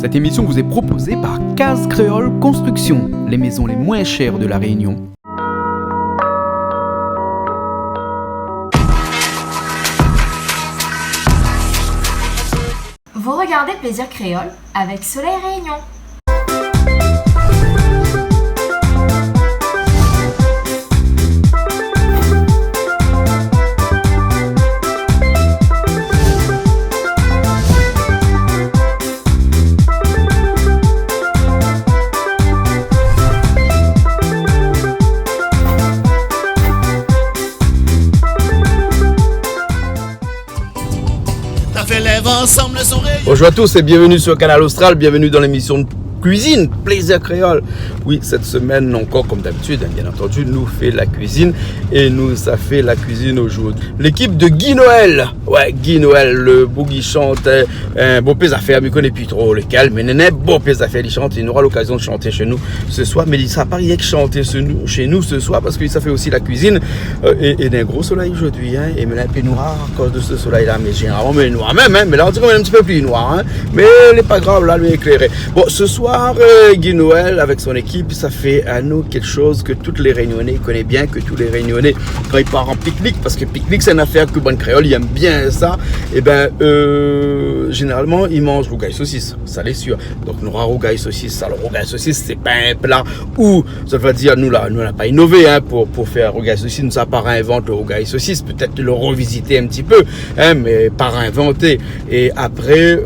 Cette émission vous est proposée par Case Créole Construction, les maisons les moins chères de La Réunion. Vous regardez Plaisir Créole avec Soleil Réunion. Bonjour à tous et bienvenue sur Canal Austral, bienvenue dans l'émission de cuisine, Plaisir Créole. Oui, cette semaine encore comme d'habitude, bien entendu, nous fait la cuisine et nous ça fait la cuisine aujourd'hui. L'équipe de Guy Noël, ouais, Guy Noël, le beau Guy chante, bon pèse affaire, mais connaît plus trop lequel, mais néné, bon pèse affaire, il chante, il aura l'occasion de chanter chez nous ce soir, mais il sera pas rien que chanter chez nous ce soir parce que ça fait aussi la cuisine et d'un gros soleil aujourd'hui, hein, et maintenant un peu noir à cause de ce soleil là, mais généralement mais noir même, hein, mais là on dirait un petit peu plus noir, hein, mais il n'est pas grave là, lui éclairé. Bon, ce soir, Guy Noël avec son équipe, ça fait à nous quelque chose que tous les Réunionnais connaissent bien, que tous les Réunionnais quand ils partent en pique-nique, parce que pique-nique c'est une affaire que bonne créole, ils aiment bien ça, et généralement ils mangent rougail saucisse, ça l'est sûr. Donc nous aurons rougail saucisse. Alors rougail saucisse c'est pas un plat où ça veut dire nous on n'a pas innové, hein, pour faire rougail saucisse, nous ça pas réinventer le rougail saucisse, peut-être le revisiter un petit peu, hein, mais pas réinventer. Et après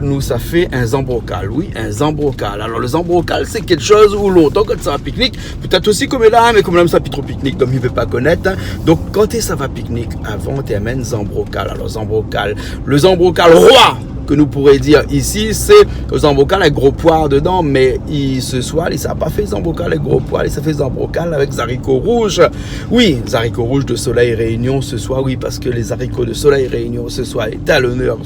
nous ça fait un zambrocal, oui, un zambrocal. Alors le zambrocal c'est quelque chose où longtemps quand ça va pique-nique, peut-être aussi comme là, mais comme là ça plus trop pique-nique, donc il ne peut pas connaître, hein. Donc quand ça va pique-nique, avant tu amènes zambrocal. Alors zambrocal, le zambrocal roi que nous pourrions dire ici, c'est le zambrocal avec gros poire dedans, mais ce soir, il n'a pas fait zambrocal avec gros poire, il s'est fait zambrocal avec haricots rouges. Oui, les haricots rouges de Soleil Réunion ce soir, oui, parce que les haricots de Soleil Réunion ce soir est à l'honneur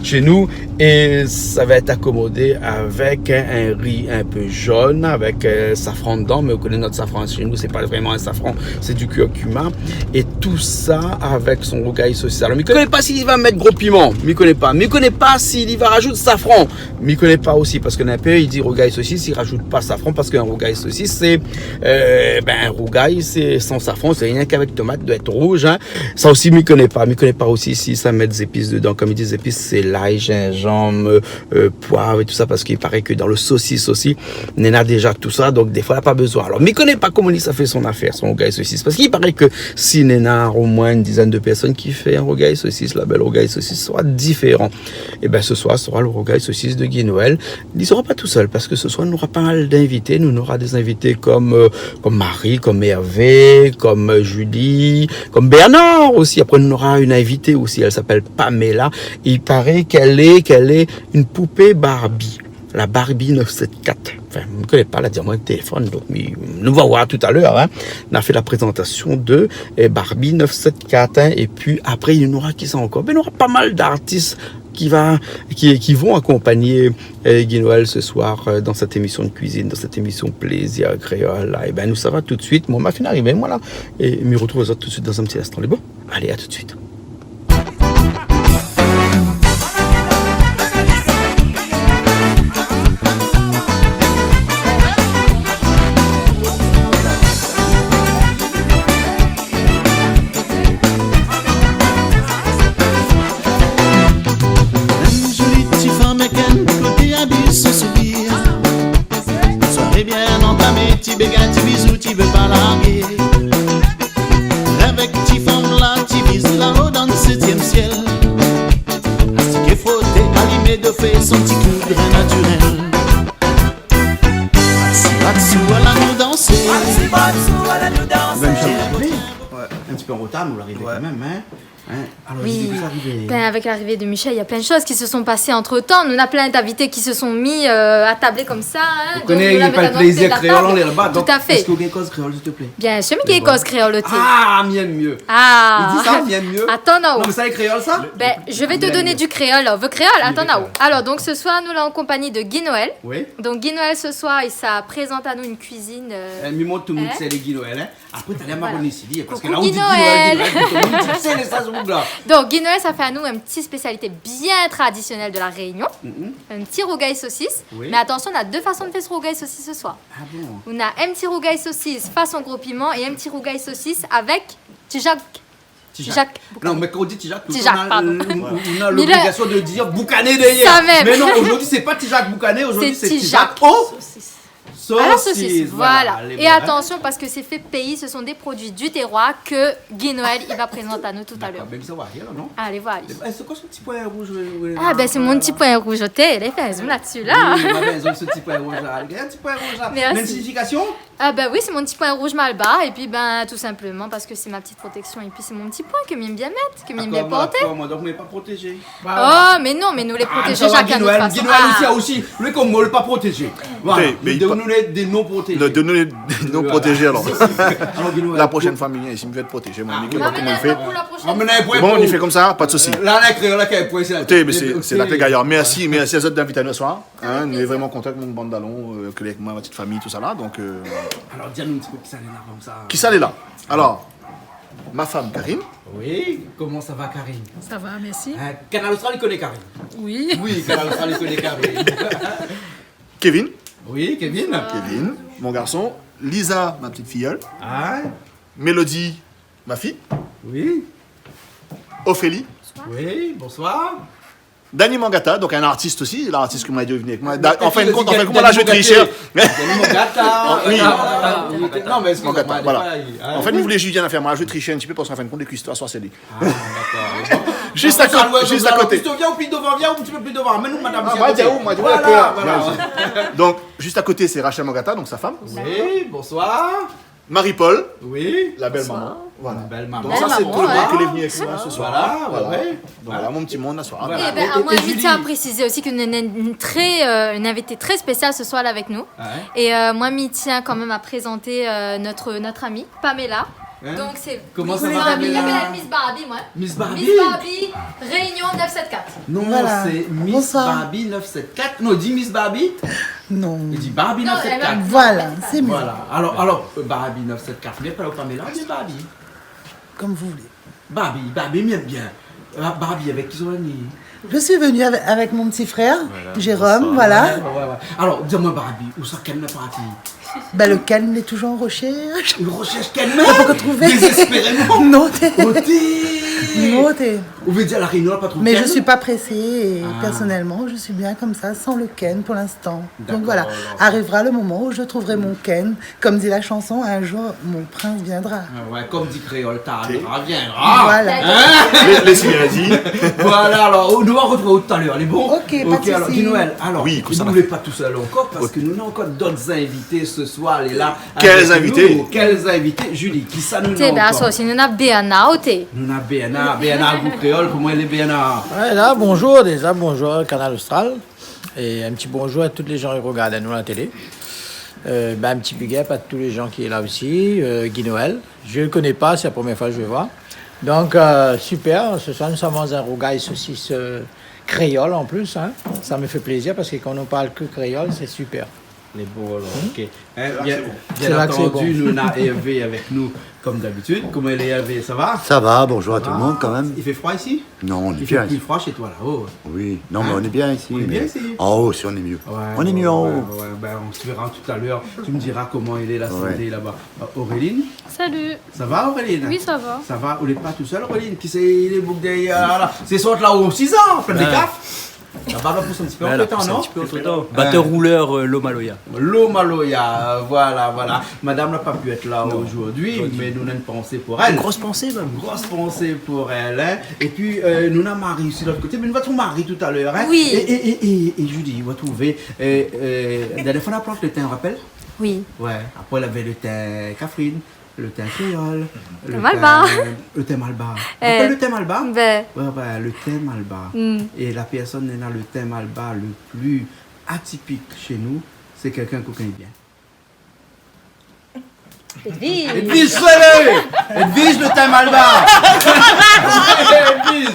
chez nous, et ça va être accommodé avec un riz un peu jaune, avec safran dedans, mais vous connaissez notre safran chez nous, c'est pas vraiment un safran, c'est du curcuma, et tout ça avec son rougail saucisse. Alors, je ne connais pas s'il va mettre gros piment, je ne connais pas s'il y va rajouter safran, mais il connaît pas aussi parce qu'un peu il dit rougail saucisse, il rajoute pas safran parce qu'un rougail saucisse c'est un rougail c'est sans safran, c'est rien qu'avec tomate, doit être rouge, hein. Ça aussi m'y connaît pas aussi si ça met des épices dedans, comme ils disent épices c'est l'ail, gingembre, poivre et tout ça, parce qu'il paraît que dans le saucisse aussi on en a déjà tout ça, donc des fois il n'a pas besoin. Alors m'y connaît pas comment ça fait son affaire, son rougail saucisse, parce qu'il paraît que si on a au moins une dizaine de personnes qui fait un rougail saucisse, la belle rougail saucisse sera différent. Et bien ce soir sera le rougail saucisse de Guy Noël. Il ne sera pas tout seul parce que ce soir nous aura pas mal d'invités. Nous aura des invités comme Marie, comme Hervé, comme Julie, comme Bernard aussi. Après nous aura une invitée aussi, elle s'appelle Pamela. Il paraît qu'elle est une poupée Barbie. La Barbie 974. Enfin, je ne connais pas, la dire-moi le téléphone, donc nous va voir tout à l'heure, hein. On a fait la présentation de Barbie 974, hein, et puis après, il y en aura qui sont encore. Mais il y aura pas mal d'artistes qui vont accompagner Guy Noël ce soir dans cette émission de cuisine, dans cette émission Plaisir Créole. Et ben nous, ça va tout de suite. Mon muffin arrivé, moi là. Et me retrouve tout de suite dans un petit instant. Les bon? Allez, à tout de suite. Nous l'arrivée quand même, hein. Alors, oui, avec l'arrivée de Michel, il y a plein de choses qui se sont passées entre temps. Nous, on a plein d'invités qui se sont mis à tabler comme ça. Hein. Vous connaissez, il n'y a pas le plaisir créole, on est là-bas. Tout à fait. Est-ce qu'il y a une cause créole, s'il te plaît? Bien sûr, mais qu'il y a une cause créole. Ah, mieux. Ah. Il dit ça, mieux. Attends, non. Non, mais ça, est créole, ça? Ben, je vais te donner du créole. Veut créole? Attends, non. Alors, donc, ce soir, nous, là, en compagnie de Guy Noël. Oui. Donc, Guy Noël, ce soir, il ça présente à nous une cuisine. Elle me montre tout le monde, c'est les Guy Noël, hein. Après, t'as l'air marronné ici, parce que là, on Guy dit Noël. Guy Noël, tout le monde dit, c'est les saisons. Bougla. Donc, Guy Noël, ça fait à nous une petite spécialité bien traditionnelle de la Réunion. Un petit rougail saucisse. Oui. Mais attention, on a deux façons de faire ce rougail saucisse ce soir. Ah bon? On a un petit rougail saucisse façon gros piment et un petit rougail saucisse avec Tijac. Tijac. Non, mais quand on dit Tijac, Tijac, on pardon. a l'obligation de dire Boucané derrière. Ça même. Mais non, aujourd'hui, c'est pas Tijac Boucané, aujourd'hui, c'est Tijac Tijac. au À la saucisse, voilà. les Et bons, hein. attention, parce que c'est fait pays, ce sont des produits du terroir que Guy Noël il va présenter à nous tout à l'heure. Même ça va rien, non? Allez, voilà. C'est quoi ce petit point rouge? Ah, ben c'est mon petit point rouge au thé, les faisons là-dessus, là. Oui, ma maison, ce petit point rouge là. Il y a un petit point rouge là. Merci. Même signification? Ah, ben oui, c'est mon petit point rouge Malba. Et puis, ben, tout simplement parce que c'est ma petite protection. Et puis, c'est mon petit point que m'aime bien mettre, que m'aime bien porter. Moi, donc, mais pas protégé. Oh, mais non, mais nous les protéger chacun de notre façon. Guy Noël aussi, aussi. Lui, comme moi, le pas protégé. Voilà. Ok, mais Nous des non protégés. De nous nous protéger alors. Alors, Guy Noël, La prochaine fois, Mignon, ici, me fait protéger. Moi, Mickey, Ah, comment mais il fait. pour la prochaine on met un point Bon, on y pour- fait comme ça, pas de souci. Là, la créole, là, qui a un point, c'est la Écoutez, mais c'est la clé gaillard. Merci à ces autres d'invités ce soir. Hein, on est vraiment content avec mon bande d'allons, que avec moi, ma petite famille, tout ça là. Donc, Alors, dis-nous un petit peu qui ça est là, comme ça. qui ça est là? Alors, ma femme Karine, Oui, comment ça va, Karine? Ça va, merci. Canal Austral, il connaît Karine. Oui. Oui, Canal Austral, il connaît Karine. Kevin, Oui, Kevin. Kevin, mon garçon, Lisa, ma petite filleule, Ah, Mélodie, ma fille, oui. Ophélie, Oui, bonsoir. Dani Mangata, donc un artiste aussi, l'artiste que m'a dit venir avec moi. Mais En fin de qui- compte, qui- là, je vais tricher. Dani Mangata. Oui. Non, mais excuse-moi. Mangata, des voilà. fois, il- En fait, nous voulons juste dire faire moi, je vais tricher un petit peu parce qu'en fin de compte, les cuisses, soit c'est lui. Ah, d'accord. Juste à côté. Plus viens ou plus devant, viens ou un petit peu plus devant. Mais nous, madame, Ah, c'est à moi, côté. tiens, où, moi, tu vois, Voilà, que- voilà. Donc, juste à côté, c'est Rachel Mangata, donc sa femme. Oui, bonsoir. Marie-Paul, Oui. la belle maman. Voilà. Belle maman. Donc, Belle ça, c'est maman, tout le monde ouais. qui est venu avec moi ce soir. Voilà, ouais. Donc, voilà, mon petit monde, la soirée. Voilà. Eh ben, Et- moi, et je Julie. tiens à préciser aussi qu'une une invitée très spéciale ce soir là avec nous. Ouais. Et moi, je tiens quand même à présenter notre amie, Pamela. Hein? Donc, c'est. Comment ça Miss va, Barbie, Pamela? j'appelle Miss Barbie, moi. Miss Barbie. Miss Barbie, Réunion 974. Non, Voilà. c'est Miss Bonsoir. Barbie 974. Non, dis Miss Barbie. Non. Il dit Barbie Non, 974. Voilà, c'est mieux. Voilà. Alors, Barbie 974. Mais pas Pamela, Miss Barbie. Comme vous voulez. Barbie, m'aime bien. Barbie, avec qui sont venus? Je suis venue avec mon petit frère, Jérôme, voilà. Ouais. Alors, dis-moi, Barbie, où ça qu'elle n'est partie? Ben, le calme est toujours en recherche. Une recherche qu'elle-même? On peut retrouver. Désespérément. Non, t'es. Oh, t'es- Non, t'es. On veut dire à la Réunion, pas trop Mais je Ken. suis pas pressée et Ah. personnellement, je suis bien comme ça, sans le Ken pour l'instant. D'accord, Donc voilà, alors. arrivera le moment où je trouverai mon Ken. Comme dit la chanson, un jour, mon prince viendra. Ah ouais, comme dit Créole, t'arriveras, viendra. Voilà. Laissez les dit. Voilà, alors, on doit retrouver tout à l'heure, les bons? Ok, pas de alors, souci. Guy Noël, alors, Oui, comme ça, vous là. n'êtes pas tout seul encore, parce que nous avons encore d'autres invités ce soir, elle est là. Quels avec invités? nous. Quels invités? Julie, qui ça nous T'es avons bien, encore? ça aussi, nous avons Béana au thé. Nous avons BNA, groupe créole, comment elle est BNA? Ouais, là, bonjour déjà, bonjour Canal Austral. Et un petit bonjour à tous les gens qui regardent nous à la télé. Un petit big up à tous les gens qui sont là aussi. Guy Noël, je ne le connais pas, c'est la première fois que je vais voir. Donc, super, ce soir nous sommes dans un rougail saucisse créole en plus. Hein. Ça me fait plaisir parce que quand on parle que créole, c'est super. Les beaux, alors, ok. Bien, C'est bien là que c'est entendu, bon. nous avons Hervé avec nous, comme d'habitude. Comment elle est, Hervé? Ça va? Ça va, bonjour à tout le monde quand même. Il fait froid ici? Non, on est Il bien fait plus ici. froid chez toi, là-haut. Oui, non, mais on est bien ici. On est mais bien ici. En haut, si on est mieux. Ouais, On est mieux en haut. On se verra tout à l'heure. Tu me diras comment il est la santé Ouais. là-bas. Auréline, Salut. ça va Auréline? Oui, ça va. Ça va? On n'est pas tout seul Auréline. Qui c'est les boucles derrière là? C'est sorte là haut 6 ans, plein de gaffe. Ça va là pousse un petit peu Voilà, en temps, c'est un non? petit peu entre temps. Batteur rouleur Lomaloya. L'Omaloya, voilà. Madame n'a pas pu être là aujourd'hui, mais nous avons une pensée pour elle. Grosse pensée même. Grosse pensée pour elle. Hein. Et puis, nous avons Marie aussi de l'autre côté, mais nous va trouver Marie tout à l'heure. Hein. Oui. Et Julie, on va trouver. La dernière fois, on a planté le thym, on rappelle? Oui. Ouais. Après, elle avait le thym Catherine, le thym créole, le Malba. Le thym Malba. Eh, Rappelle le thym Malba? Ben, Ouais, le thym Malba. Et la personne qui a le thym Malba le plus atypique chez nous, c'est quelqu'un qu'on connaît bien. Edwige, fais-le! Edwige, le thym Malba! Edwige!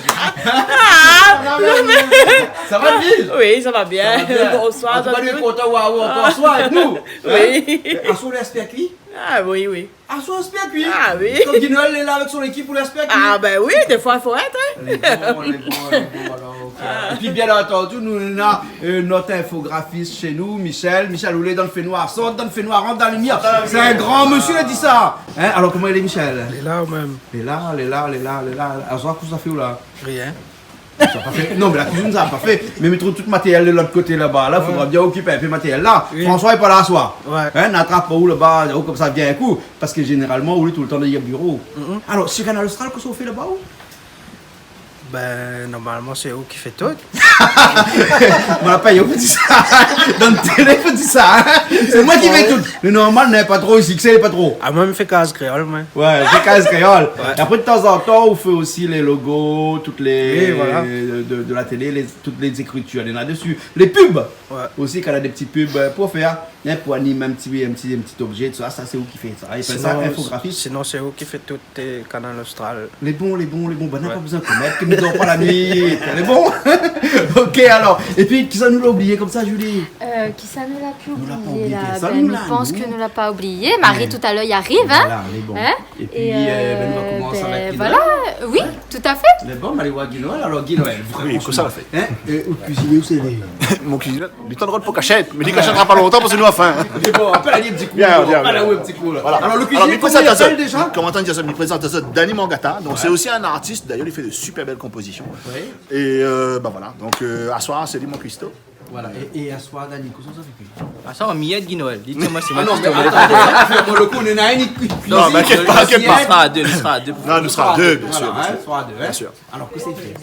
Ça va, Edwige? Oui, ça va bien. Ça va bien. Bonsoir, En tout cas, lui est Jean-Claude. content, waouh, encore soir avec nous. Oui. Un soir, l'espère qui? Ah oui, oui. Ah, sur l'aspect cuit. Ah oui. Quand Guinoël est là avec son équipe pour l'aspect cuit. Ah ben oui, des fois il faut être. Hein. Les bons, alors, ok. Et puis bien entendu, nous avons notre infographiste chez nous, Michel. Michel, vous voulez dans le fait noir, sort dans le fait noir, rentre dans la lumière. C'est un grand monsieur qui a dit ça. Hein? Alors comment il est, Michel? Il est là même. Il est là. Alors, qu'est-ce que ça fait où là? Rien. Ça a pas fait. Non, mais la cuisine, ça n'a pas fait. Mais mettre tout le matériel de l'autre côté là-bas. Là, il faudra bien occuper un peu le matériel là. Oui. François est pas là à soir. Ouais. Hein, n'attrape pas où là-bas, comme ça vient un coup. Parce que généralement, on est tout le temps dans le bureau. Alors, sur Canal Austral, qu'est-ce qu'on fait là-bas? Ben, normalement, c'est eux qui fait tout. On n'a pas eu dit ça. Dans le télé, on dit ça. Hein? C'est moi qui fais tout. Le normal n'est pas trop ici, que c'est pas trop. Ah, moi, je fais case créole, moi. Ouais, c'est case créole. Et après, de temps en temps, on fait aussi les logos, toutes les. Oui, voilà. de la télé, toutes les écritures, il y en a dessus. Les pubs. Ouais. Aussi, quand on a des petits pubs pour faire, hein, pour animer un petit objet, tout ça, c'est où qui fait ça. Il fait ça infographiste. Sinon, c'est eux qui fait tout tes Canal Austral. Les bons. Ben, n'a pas besoin de connaître, que nous dort pas la nuit. Les bons. Ok, alors. Et puis, qui ça nous l'a oublié comme ça, Julie? Qui ça nous l'a pu Nous l'a pas oublier oublié. là? Ça, Ben, nous je l'a, pense nous. que nous l'a pas oublié. Marie tout à l'heure y arrive, hein? Voilà, les bons. Hein? Et puis, ben, on va commencer avec Guy voilà, Noël. oui, tout à fait. Les bons, on va aller voir Guy Noël. Alors, Guy Noël, vraiment. Oui, comme ça, l'a fait. Hein? Où cuisiner, où c'est les. Mon cuisinier, du temps de rôle pour cachette, mais il cachètera pas longtemps parce que nous a faim. Mais bon, appelle un petit coup. Bien. Appelle un petit coup. Là. Voilà. Alors, le Alors, cuisinier, mi comment il présentateur, appelle déjà? comment on dit ça, mi présentateur Danny Mangata. Donc, c'est aussi un artiste. D'ailleurs, il fait de super belles compositions. Oui. Et bah voilà. Donc, à soir, c'est dit mon Christo. Voilà. Et à soir, Dani, qu'est-ce que ça fait? Ah, ça, on m'y aide, Guinoël. Dites-moi, c'est Ah moi non, qui mais attendez, moi le coup, on en a une cuisine. Non, m'inquiète pas, Il sera à deux, il sera à deux. Non, nous serons deux, bien sûr. Voilà, hein, soir à deux. Bien sûr. Alors, qu'est-ce que c'est fait?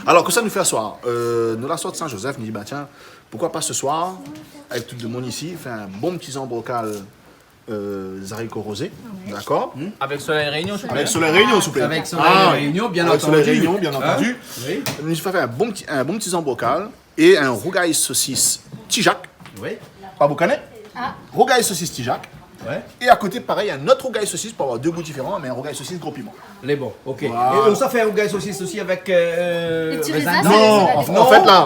Alors, que ça nous fait à soir nous, la soirée de Saint-Joseph, nous dit, bah tiens, pourquoi pas ce soir, avec tout le monde ici, faire un bon petit bocal haricots rosés, d'accord? Avec Soleil Réunion, je Avec Soleil Réunion, s'il vous plaît. Avec Soleil Réunion, bien avec entendu. Soleil Réunion, bien entendu. Oui. Nous fait faire un bon petit bocal et un rougail saucisse Tijac. Oui. Pas vous connaissez? Rougail saucisse Tijac. Ouais. Et à côté, pareil, un autre rougail saucisse pour avoir deux goûts différents, mais un rougail saucisse gros piment. Les bons, ok. Voilà. Et on s'en fait un rougail saucisse aussi avec. petits raisin raisins, dedans? Non,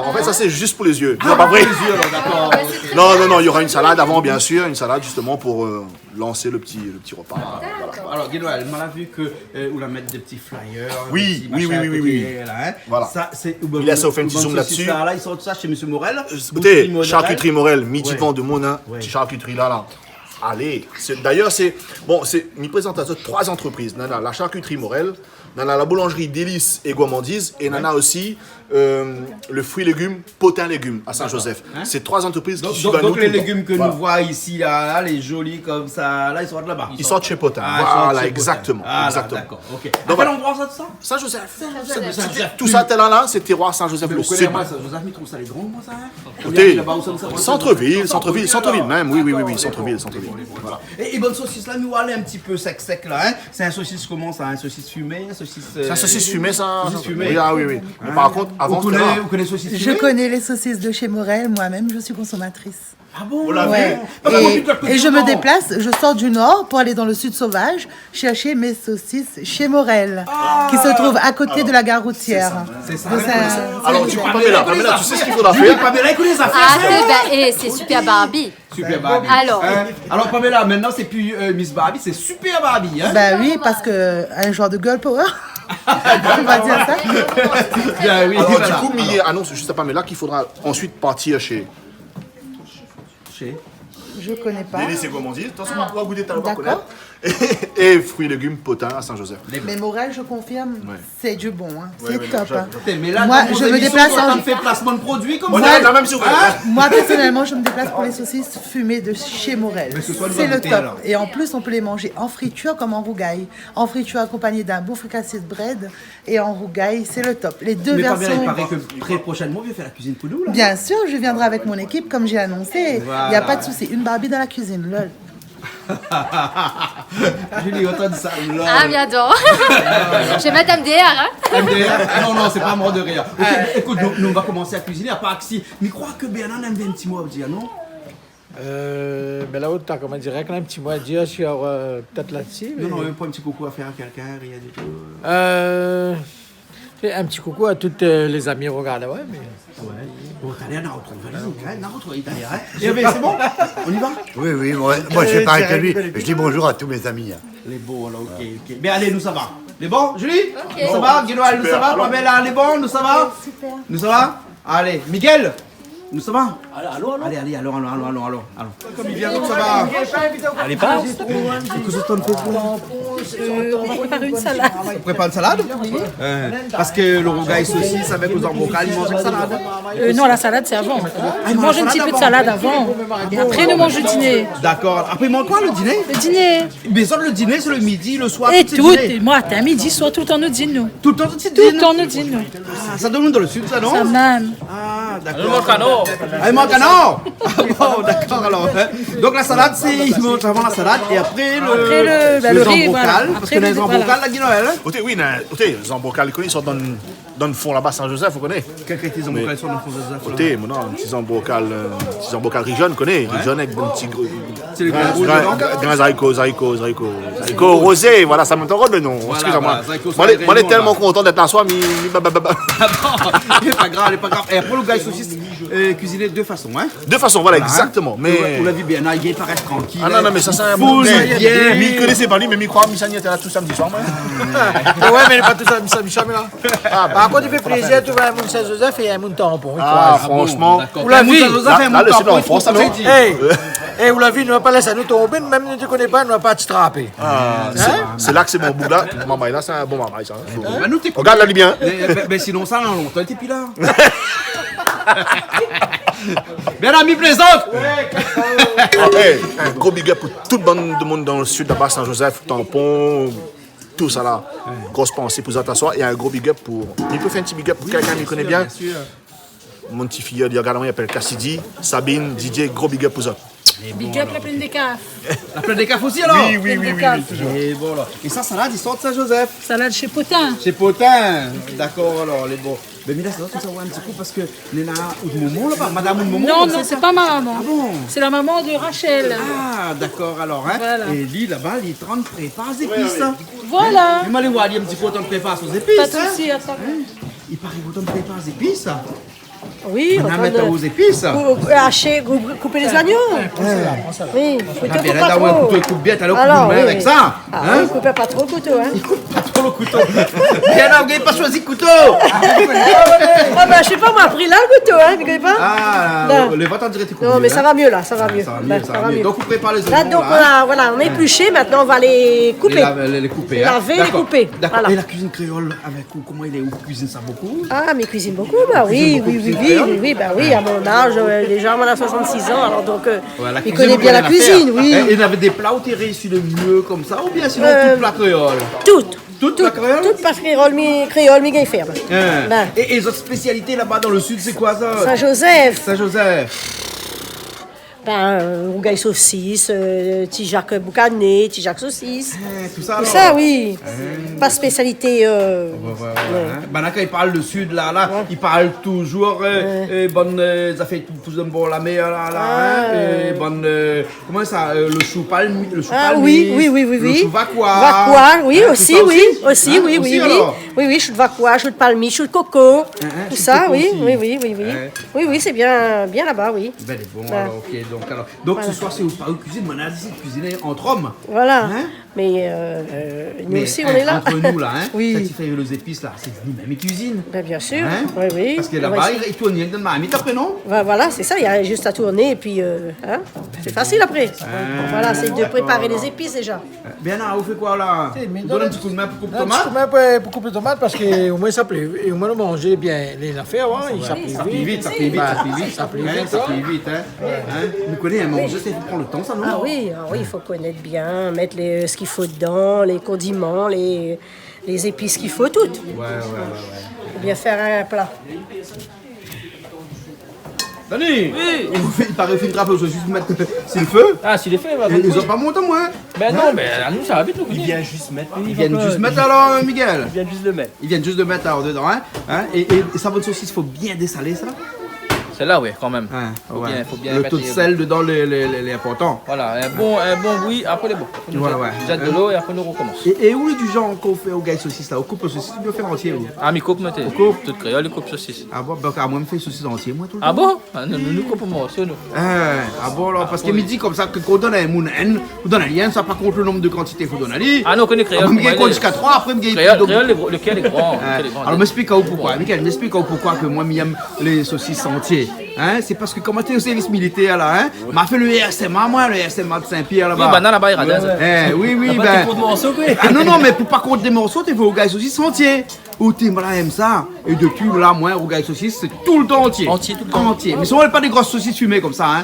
en fait, ça c'est juste pour les yeux. C'est pas vrai. Les yeux, alors, d'accord. ok. Non, il y aura une salade avant, bien sûr, une salade justement pour lancer le petit repas. Voilà. Alors, Guinoël, on a vu que vous la mettre des petits flyers. Oui, des petits machins à côté, oui. Là, hein. Voilà. Ça, c'est. Il a fait un petit zoom là-dessus. Là, ils sortent ça chez M. Morel. Écoutez, charcuterie Morel, midi Ouais. vent de Monin, Ouais. petite charcuterie là. Allez, d'ailleurs, c'est une présentation de 3 entreprises. Nana, la charcuterie Morel, nana, la boulangerie Délices et Gourmandise, et nana aussi le fruit légumes Potin Légumes à Saint-Joseph. Hein? C'est 3 entreprises qui suivent à nous. Donc les tout le temps. légumes que Voilà. nous voyons ici, là, les jolis comme ça, là, ils sortent là-bas. Ils sortent chez Potin. Ah, ils sortent Voilà, chez exactement. Potin. Ah, là, exactement. d'accord, ok. À Donc, quel voilà. endroit ça de ça? Saint-Joseph. Saint-Joseph. Tout ça, tel là, c'est terroir Saint-Joseph Mais le vous connaissez Sud. moi, ça, Joseph, il trouve ça les grands, moi, ça, hein? Écoutez, Là-bas où ça, centre-ville alors. même. Oui, D'accord, centre-ville. d'accord. Voilà. Et bonne saucisse là, nous allons un petit peu sec là, hein? C'est un saucisse comment ça? Un saucisse fumé, un saucisse. C'est un saucisse fumé, ça. Saucisse fumée. Oui, ah, oui. Mais par contre, avant, Vous connaissez saucisse Je fumée? connais les saucisses de chez Morel, moi-même je suis consommatrice. Ah bon? On l'a Ouais. vu. Parce qu'on habite de l'autre côté Et je du me Nord. déplace, je sors du nord pour aller dans le sud sauvage chercher mes saucisses chez Morel, qui se trouve à côté de la gare routière. C'est ça. De Saint- Alors, tu Pamela, tu sais ce qu'il faudra Julie, faire? Pamela, écoutez les Ah, affaires. c'est super Barbie. Super Barbie. Alors. Hein? Alors Pamela, maintenant c'est plus Miss Barbie, c'est Super Barbie. Hein? Bah oui, parce que un genre de girl power. On va dire ça. Bien, oui, Alors, voilà. du coup, Millet annonce juste à Pamela qu'il faudra ensuite partir chez Je connais pas. Délices et Gourmandise. De toute façon, on va goûter tout à l'heure, on va D'accord. connaître. Et fruits et légumes Potin à Saint-Joseph. Mais Morel, je confirme, Ouais. c'est du bon, hein. Ouais, c'est ouais, top. non, hein. Mais là, Moi, dans vos je me émissions, déplace quand en- on fait placement de produits comme On ça. est la même si vous voulez. Moi, personnellement, je me déplace pour les saucisses fumées de chez Morel. Mais ce soit une C'est bonne le goûter, top. alors. Et en plus, on peut les manger en friture comme en rougail. En friture accompagné d'un beau fricassé de bread et en rougail, c'est le top. Les deux Mais Pamela, il versions. paraît que très prochainement, on va faire la cuisine pour nous là. Bien sûr, je viendrai avec mon équipe comme j'ai annoncé. Il Voilà. n'y a pas de souci. Une Barbie dans la cuisine, lol. Julie, autant de ça. lol. Ah, j'adore. Je vais mettre MDR, hein. MDR. Non, c'est pas mort de rire. Ok, écoute, nous, on va commencer à cuisiner, à part que si. Mais crois que Bernard aime bien un petit mot à dire, non? Ben là-haut, t'as comment dire, un petit mot à dire sur peut-être là-dessus. Non, même pas un petit coucou à faire à quelqu'un, rien du tout. Et un petit coucou à toutes les amis Rogadois. Ouais, mais... Bon, t'as l'air d'en retrouver derrière. Eh bien, c'est bon? On y va? Oui, moi je fais pareil que lui. Je dis bonjour à tous mes amis. Les beaux, alors, ok. Bien, allez, nous ça va. Les bons, Julie? Ça va? Guinoël, nous ça va? Pamela, les bons, nous ça va? Super. Nous ça va? Allez, Miguel? Nous ça va? Allez, allons. Comme il vient, nous ça va? Allez, pas. Qu'est-ce que tu fais? On va préparer une salade. On prépare une salade? Parce que le rougail saucisse avec aux embocales, ils mangent une salade. Non, la salade, c'est avant. On mange un petit peu de salade avant. Et après, nous mangeons le dîner. D'accord. Après, il mange quoi, le dîner? Le dîner. Mais ça, le dîner, c'est le midi, le soir, Et c'est tout. dîner. Et moi, à midi, soit tout le temps, nous dînons, nous. Tout le temps, tu Tout dînes? le temps, nous dînons. Ah, ça donne dans le sud, ça, non? Ça même. Ah, Le d'accord. Moncano. Ah, il manque un an. Ah bon, d'accord, alors. Donc, la salade, c'est... Il mange avant la salade et après le riz, embocal. voilà. Parce Après, que les le- embocal, voilà. la guinoël, hein? Écoutez, oui, les embocales, ils sont dans le fond là-bas, Saint-Joseph, vous connaissez? Quel que les embocal sont dans le fond de Joseph? Écoutez, maintenant, petits embocales rijonnes, connaissez? Rijonnes avec bon petit C'est le grand rouge dedans? grands haricots rosés, voilà, ça me tombe le nom. Excusez-moi. voilà, haricots Moi, sont on est réunions, tellement là. content d'être là soir, mais Il est pas grave. Et après, le gars saucisse cuisiné de deux façons, hein? de façon, voilà, Voilà, hein. exactement. Mais On l'a vu bien, il paraît tranquille. ah non, mais ça c'est un Full bon bien. Mais il connaissait pas lui, mais il croit que Michel était là tout samedi soir, moi. Ouais, mais il n'est pas tout ça, Michel, là. Par contre, il fait plaisir de trouver un monde Saint-Joseph et un monde tampon. Ah, franchement. Vous l'avez vu? Là, le sinon en France, ça non? Hey, vous l'avez vu, nous ne va pas laisser nous tomber, même si tu ne connais pas, nous ne va pas te trapper. C'est là que c'est bon bout là. Maman, là, c'est un bon maman, ça. Bah, nous, t'écoutes. Regarde là, lui bien. Mais sinon, ça, non, longtemps, t'es plus là. Bien ami plaisante. Hey, un gros big up pour toute bande de monde dans le sud, là-bas, Saint-Joseph, Tampon, tout ça là. Grosse pensée pour t'asseoir et un gros big up pour. Il peut faire un petit big up pour quelqu'un qui connaît bien. Mon petit filleul, il appelle Cassidy, Sabine, DJ, gros big up pour ça. Big up la pleine des caves. La pleine des cafés aussi alors? Oui. Et bon, là. Et ça, salade, ils sortent de Saint-Joseph. Salade chez Potin. Chez Potin. D'accord, alors, les bons. Mais Mila, ça doit tout savoir un petit coup parce que Néna Momo là-bas, Madame Momo. Non, c'est pas ma maman. Ah bon? C'est la maman de Rachel. Ah, d'accord, alors, hein. Voilà. Et lui, là-bas, il est en train de préparer les épices, hein. Voilà. Il m'a allé voir, il y a un petit peu autant de préparer aux épices, Pas de hein. souci, attends. Il paraît autant de préparer les épices, hein. Oui, On va mettre aux épices. Hacher, couper les agneaux. Oui, Ah, bien, là, ouais, couteau, il coupe bien, t'as le coup de Alors, main oui. avec ça. Ah, Hein? oui, coupez pas trop le couteau, hein. Pas trop le couteau. Bien, là, vous n'avez pas choisi le couteau. Ah bah, je sais pas, moi, pris là le couteau, hein, vous connaissez pas? Ah, Non. les votes en direct, Non, mais ça va mieux là, ça va mieux. Ça va Là, mieux, ça va mieux. Donc, vous préparez les Là, oignons, donc, là, on a épluché, maintenant on va les couper. Les couper, Les hein. laver, les D'accord. couper. D'accord. Voilà. Et la cuisine créole avec vous, comment il est? Vous cuisine ça beaucoup? Ah, mais cuisine beaucoup, bah oui, bah oui, à mon âge, déjà, on a 66 ans, alors donc, Ouais, la il cuisine, connaît vous bien la connaissez cuisine, l'affaire. oui. Et il y avait des plats où tu réussi le mieux comme ça, ou bien sinon tout plat créole? Toute la créole? Toute pas créole, mi ferme. Hein. Ben. Et les autres spécialités là-bas dans le sud, c'est quoi ça? Saint-Joseph. Saint-Joseph. Rougail saucisse, petit Jacques boucané, petit Jacques saucisse. Tout ça, Tout alors? ça, oui. Pas de spécialité. Ouais. Ben là, quand il parle de sud, là, il parle toujours bonne. Ça fait tout un bon la mer, là. Bonne. Comment ça? Le chou palmier. Ah oui. Le chou vaquois. Vaquois, oui, Hein, aussi, tout ça oui. Aussi, Aussi, oui. Oui, chou de vaquois, chou de palmier, chou de coco. Tout chou de ça, coco oui, aussi. oui. Oui, c'est bien là-bas, oui. Ben, il est bon, Ouais. alors, ok. Donc ce soir, c'est vous parlez de cuisine, mais on a décidé de cuisiner entre hommes. Voilà. Hein? Mais nous Mais, aussi, on est là. Entre nous, là, hein? Oui. Quand il fait les épices, là, c'est nous-mêmes qui cuisinent. Ben, bien sûr. Hein? Oui. Parce que On là-bas, va essayer. il tourne rien de mamie, après, non? Voilà, c'est ça, il y a juste à tourner et puis c'est facile après. Voilà, c'est de préparer les épices déjà. Bien, là, vous faites quoi, là? Donne un petit coup de main pour couper Un petit tomate. coup de main pour couper les tomates parce qu'au moins ça plaît. Et au moins, on mange bien les affaires. Ça plaît vite. Ça plie vite, hein? Vous connaissez un manger, c'est pour prendre le temps, ça, non? Ah oui, il faut connaître bien, mettre ce qu'il faut dedans, les condiments, les épices qu'il faut, toutes. Ouais. Faut bien faire un plat. Dani! Oui! Il paraît qu'il trappe, je vais juste mettre c'est le feu. Ah, s'il est fait, va. Ils ont pas monté, moi. Ben non, mais à nous, ça va vite, nous. Il vient juste mettre. Ils viennent juste mettre alors, Miguel. Il vient juste le mettre. Ils viennent juste de mettre alors dedans, hein? Et sa bonne saucisse, il faut bien dessaler ça. Celle-là, oui, quand même. Faut bien le mettre taux de sel dedans, les importants. Voilà, un bon bruit, après les bons. Jette de l'eau et après nous recommence. Et où est du genre qu'on fait au gars saucisse là? On coupe le saucisse, tu peux faire entier. Ah, mais coupe, mettez. Coupe. Toute créole, coupe saucisse. Ah bon, bah, moi, je fais saucisse entier, moi, tout le temps. Ah bon? Nous coupons morceau, nous. Ah bon, là, parce que midi comme ça, qu'on donne à un moun, on donne à rien, ça pas compte le nombre de quantités qu'il faut donner. Ah non, on connaît créole. On me compte jusqu'à 3, après, me créole, lequel est grand. Alors, m'explique pourquoi. Michael, m'explique pourquoi que moi, j'aime les saucisses entiers. Hein? C'est parce que quand j'étais au service militaire, là, hein, m'a fait le RSMA, moi, le RSMA de Saint-Pierre, là-bas. Oui, bah, là-bas, il radin. Oui, ben. Ah non, mais pour pas compter des morceaux, tu fais au gars saucisses entier. Ou t'es là, aime ça. Et depuis là, moi, au gars saucisses, c'est tout le temps entier. Entier, tout le temps. Entier. Mais ce sont pas des grosses saucisses fumées comme ça, hein.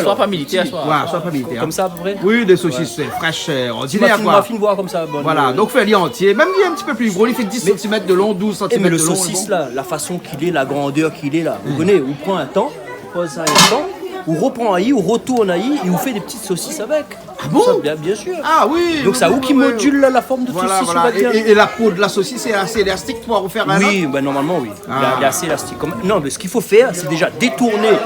Soit pas militaire, soit pas militaire. Comme ça, à peu près? Oui, des saucisses fraîches, ordinaires, quoi. Ma fine voix comme ça. Voilà, donc fais-le entier. Même il est un petit peu plus gros, il fait 10 cm de long, 12 cm de long. Mais le saucisse, là, la façon qu'il est, la grandeur qu'il est, là, vous connaissez, on prend un temps, on pose ça un temps, on reprend Aïe, on retourne Aïe et on fait des petites saucisses avec. Ah bon? Ça, bien sûr. Ah oui. Donc ça où qui module la forme de saucisse, on va dire. Et la peau de la saucisse est assez élastique pour pouvoir refaire un autre? Oui, ben normalement oui. Il est assez élastique. Non, mais ce qu'il faut faire, c'est déjà détourner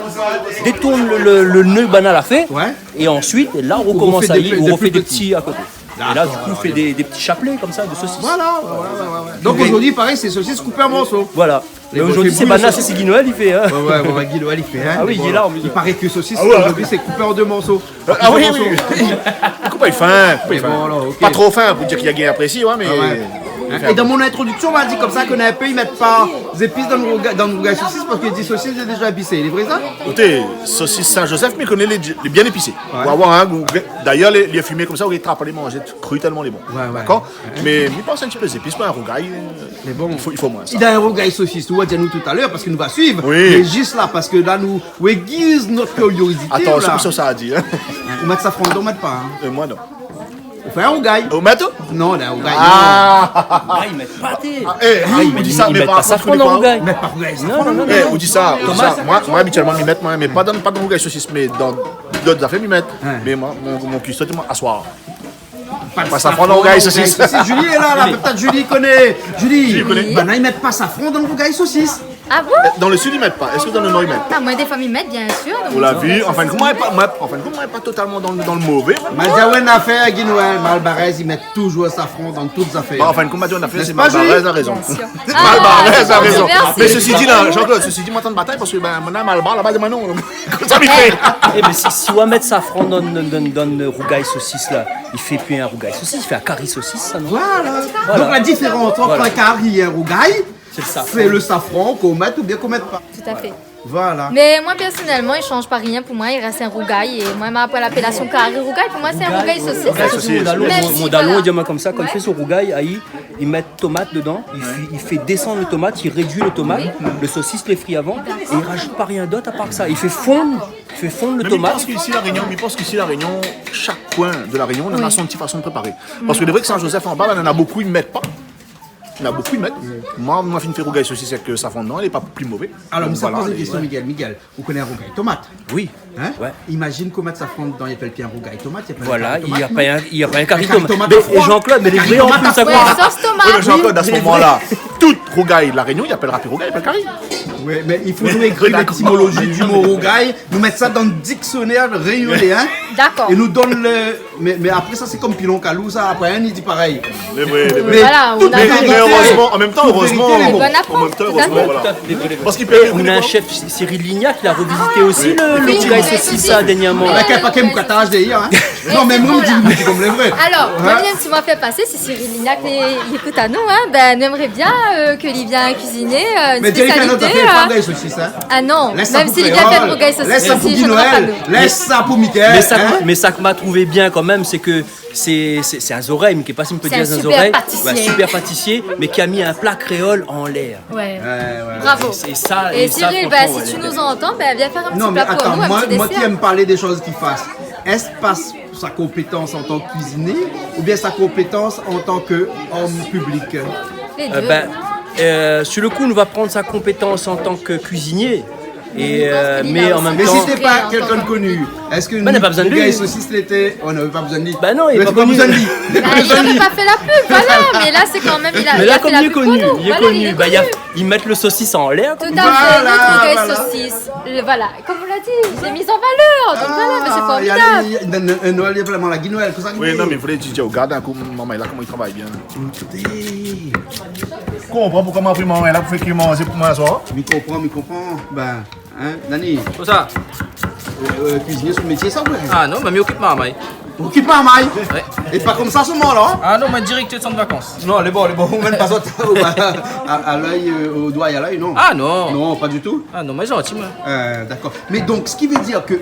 le nœud banal à fait. Ouais. Et ensuite, là, on recommence à y, on refait des petits à côté. Et là, du coup, on fait des petits chapelets comme ça de saucisses. Voilà. Donc aujourd'hui, pareil, c'est saucisses coupées en morceaux. Voilà. Mais aujourd'hui, c'est banal, c'est Guy Noël, il fait. Hein. Ouais, Guy Noël, il fait. Hein. Ah oui, il est là en plus. Il paraît que saucisse, aujourd'hui, c'est coupé en 2 morceaux. Ah oui. Coupe fin. Pas trop fin pour dire qu'il y a gain apprécié, mais. Et dans mon introduction, on m'a dit comme ça qu'on a un peu, ils mettent pas des épices dans le rougail saucisse parce que les saucisses, c'est déjà épicé. Il est vrai ça? Écoutez, saucisse Saint-Joseph, mais connaît les bien épicés. Pour avoir un goût. D'ailleurs, les fumés comme ça, on les trappe, les manger cru tellement les bons. D'accord? Mais il pense un petit peu des épices, pas un rougail. Mais bon, il faut moins. Il y a un rougail saucisse, tu vois, dis-nous tout à l'heure parce qu'il nous va suivre. Oui. Mais juste là, parce que là, nous aiguise notre curiosité. Attends, c'est pour ça a dit. On met ça franc, on ne met pas. Moi non. On fait un rougail. Au mato? Non, un rougail. Ils mettent pâté. On dit ça, mais pas safran dans le rougail. Ils mettent pas rougail. Non. On dit ça. Moi, habituellement, ils mettent, mais pas dans le rougail saucisse, mais dans d'autres affaires, ils mettent. Mais moi, mon cuistot, c'est à soir. Pas safran dans le rougail saucisse. Julie est là, peut-être Julie connaît. Julie connaît. Ben là, ils mettent pas safran dans le rougail saucisse. Ah bon? Dans le sud, ils mettent pas. Est-ce que dans le nord, ils mettent? Ah, moi, des fois, ils mettent, bien sûr. On l'a vu. En fin de compte, moi, pas totalement dans le mauvais. Madiawen a fait à Guy Noël, Malbarès, ils mettent toujours safran dans toutes les affaires. En fin de compte, Madiawen a fait, c'est Malbarès a raison. Ah, Malbarès a raison. merci. Mais ceci dit, là, Jean-Claude, moi, tant de bataille parce que maintenant, Malbar, là-bas, de Manon. Comme ça, il fait. Mais si on va mettre safran dans le rougail saucisse, là, il fait plus un rougail saucisse, il fait un curry saucisse, ça, non? Voilà. Donc la différence entre un curry et un rougail, c'est le safran qu'on met ou bien qu'on mette pas. Tout à fait. Voilà. Mais moi, personnellement, il ne change pas rien. Pour moi, il reste un rougail. Et moi, après l'appellation carré rougail, pour moi, c'est un rougail saucisse. Mon dalon, il dit comme ça, quand il fait son rougail, il met tomate dedans, il fait descendre le tomate, il réduit le tomate, le saucisse les frit avant, et il rajoute pas rien d'autre à part ça. Il fait fondre le tomate. Je pense qu'ici, la Réunion, chaque coin de la Réunion, on a son petite façon de préparer. Parce que c'est vrai que Saint-Joseph en bas, il y en a beaucoup, ils ne mettent pas. Il y en a beaucoup, ils mettent. Moi, je fais rougail saucisse avec que ça fond dedans, il n'est pas plus mauvais. Alors, ça pose une question, Miguel. Miguel, vous connaissez un rougail tomate? Oui. Hein? Ouais. Imagine qu'on mette ça fond dedans, il n'y a pas le pied un rougail tomate. Voilà, il n'y a pas un curry tomate. Et Jean-Claude, mais les vrais en plus, ça quoi? Sauce tomate. Oui, mais Jean-Claude, à ce moment-là, toute rougail de la Réunion, il appellera plus rougail, il appelle curry. Oui, mais il faut nous écrire l'étymologie du mot rougail, nous mettre ça dans le dictionnaire réunionnais. D'accord. Et nous donne le. Mais après, ça, c'est comme Pilon Calou, ça. Après, il dit pareil. Mais voilà, mais heureusement, en même temps, voilà. Parce qu'il on a un chef, Cyril Lignac, qui a revisité aussi le rougail saucisse dernièrement. Avec un paquet moukatage d'ailleurs. Non, mais moi, je dis comme les vrais. Alors, moi, tu m'as fait passer, si Cyril Lignac il écoute à nous, on aimerait bien qu'il vienne cuisiner une spécialité. Ah non, même s'il vient faire le rougail saucisse. Laisse ça pour Guy Noël, laisse ça pour Mickaël. Mais ça que m'a trouvé bien quand même, c'est que c'est un Zoreim, qui est pas si on peut dire un Zoreim, super pâtissier, mais qui a mis un plat créole en l'air. Ouais. Bravo. Et Cyril, si tu nous entends, viens faire un petit plat pour nous. Moi qui aime parler des choses qu'il fasse, est-ce passe sa compétence en tant que cuisinier ou bien sa compétence en tant qu'homme public? Les deux. Sur le coup, on va prendre sa compétence en tant que cuisinier. Et, mais en même temps. Mais si c'était pas quelqu'un de connu, est-ce que on n'a pas besoin de lui. saucisse l'été, on n'avait pas besoin de lui. Bah non, il n'a pas besoin de lui. Il n'avait pas fait la pub, voilà. Mais là, c'est quand même. Mais là, comme il est connu, ils mettent le saucisse en l'air. Tout à fait, notre Rougail saucisse. Voilà, comme vous l'avez dit, j'ai mis en valeur. Donc voilà, mais c'est formidable. Il y a Noël, il y a vraiment la Guinoël. Oui, non, mais il fallait dire au gardien comment il travaille bien. Je comprends pourquoi m'a pris maman là pour faire qu'il mange pour moi ce soir. Je comprends. Ben, hein, Nani. Pour ça. Cuisinier sur le métier, ça, ouais. Ah non, mais m'occupe ma maille. Occupe ma maille. Et pas comme ça ce moment-là. Ah non, mais directeur de centre de vacances. Non, les bons, même pas à l'œil, au doigt et à l'œil, non. Ah non. Non, pas du tout. Ah non, mais gentil, moi. D'accord. Mais donc, ce qui veut dire que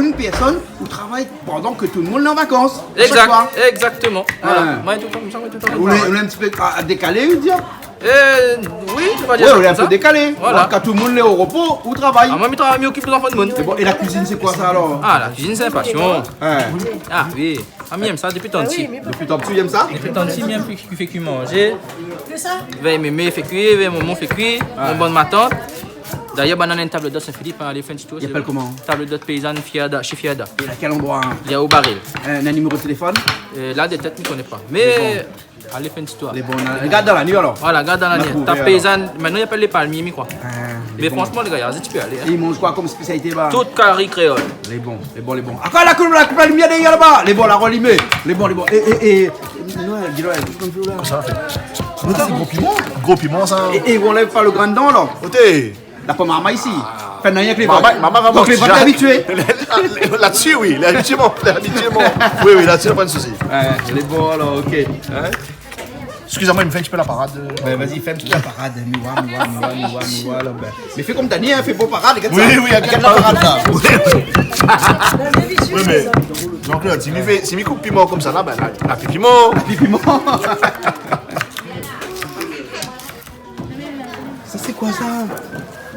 une personne où travaille pendant que tout le monde est en vacances. Exactement. Voilà. Moi, tout comme ça, On est un petit peu décalé, dire. Oui, tu vas dire ça. On est un peu décalé. Voilà. Quand tout le monde est au repos ou travaille. Ah, moi, je m'occupe des enfants de monde. Et la cuisine, c'est quoi ça alors? Ah, la cuisine, c'est passion. Ah oui. Ah, j'aime ça depuis tant de temps. Depuis tant de temps, j'aime ça? Depuis tant de temps, j'aime qu'il fait cuire manger. C'est ça? Mémé fait cuire, maman fait cuire, mon bonne ma tante. D'ailleurs, on a une table d'hôte Saint-Philippe, les fins de Il s'appelle comment? Table d'hôte paysanne chez Fiada. Et à quel endroit? Il y a au baril. Un numéro de téléphone? Là, des têtes, je ne connais pas. Mais, allez, fin d'histoire. Regarde dans la nuit alors? Voilà, regarde dans la nuit. Table paysanne, maintenant, il appelle les palmiers, quoi. Mais franchement, les gars, tu peux aller. Et ils mangent quoi comme spécialité là? Toute carré créole. Les bons. Ah, quoi, la coupe la lumière derrière là-bas? Les bons, la relimée. Les bons. Et. Noël, Comment ça fait? C'est gros piment? Gros piment, ça. Et on lève pas le grand dent là? Côté. La pomme à maïs ici. Enfin, non, il y a que les Maman va donc les votes habitués. Là-dessus, oui, l'habituement. Oui, là-dessus, pas de souci. Les bons alors, ok. Excusez-moi, il me fait un petit peu la parade. Vas-y, fais un petit peu la parade. Miwa. Mais fais comme t'as dit, fais beau parade. Oui, regarde la parade là. Oui, mais. Donc là, si il coupe piment comme ça là, ben la piment. Ça, c'est quoi ça?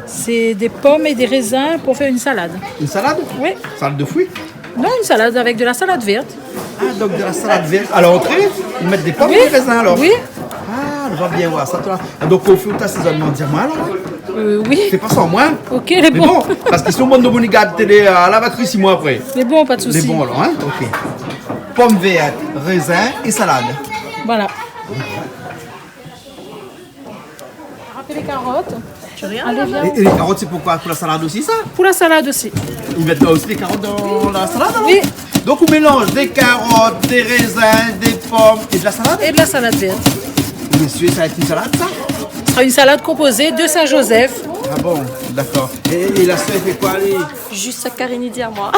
C'est des pommes et des raisins pour faire une salade. Une salade? Oui. Salade de fruits? Non, une salade avec de la salade verte. Ah, donc de la salade verte. À l'entrée, ils mettent des pommes et des raisins alors? Oui. Ah, on va bien voir ça. Donc, au fait, tu as assaisonnement, dis-moi alors? Oui. C'est pas ça en moins? Ok, les bons. Bon, parce qu'ils sont bons de bonigarde télé à la batterie 6 mois après. Les bons, pas de soucis. Les bons alors, hein? Ok. Pommes vertes, raisins et salade. Voilà. Rappelez les carottes. Allez, viens. Et les carottes, c'est pourquoi? Pour la salade aussi, ça? Pour la salade aussi. Ils mettent aussi des carottes dans la salade alors? Oui. Donc on mélange des carottes, des raisins, des pommes et de la salade? Et de la salade verte. Monsieur, ça va être une salade ça? Ce sera une salade composée de Saint-Joseph. Ah bon, d'accord. Et la sœur fait quoi aller? Juste sa carinité à moi.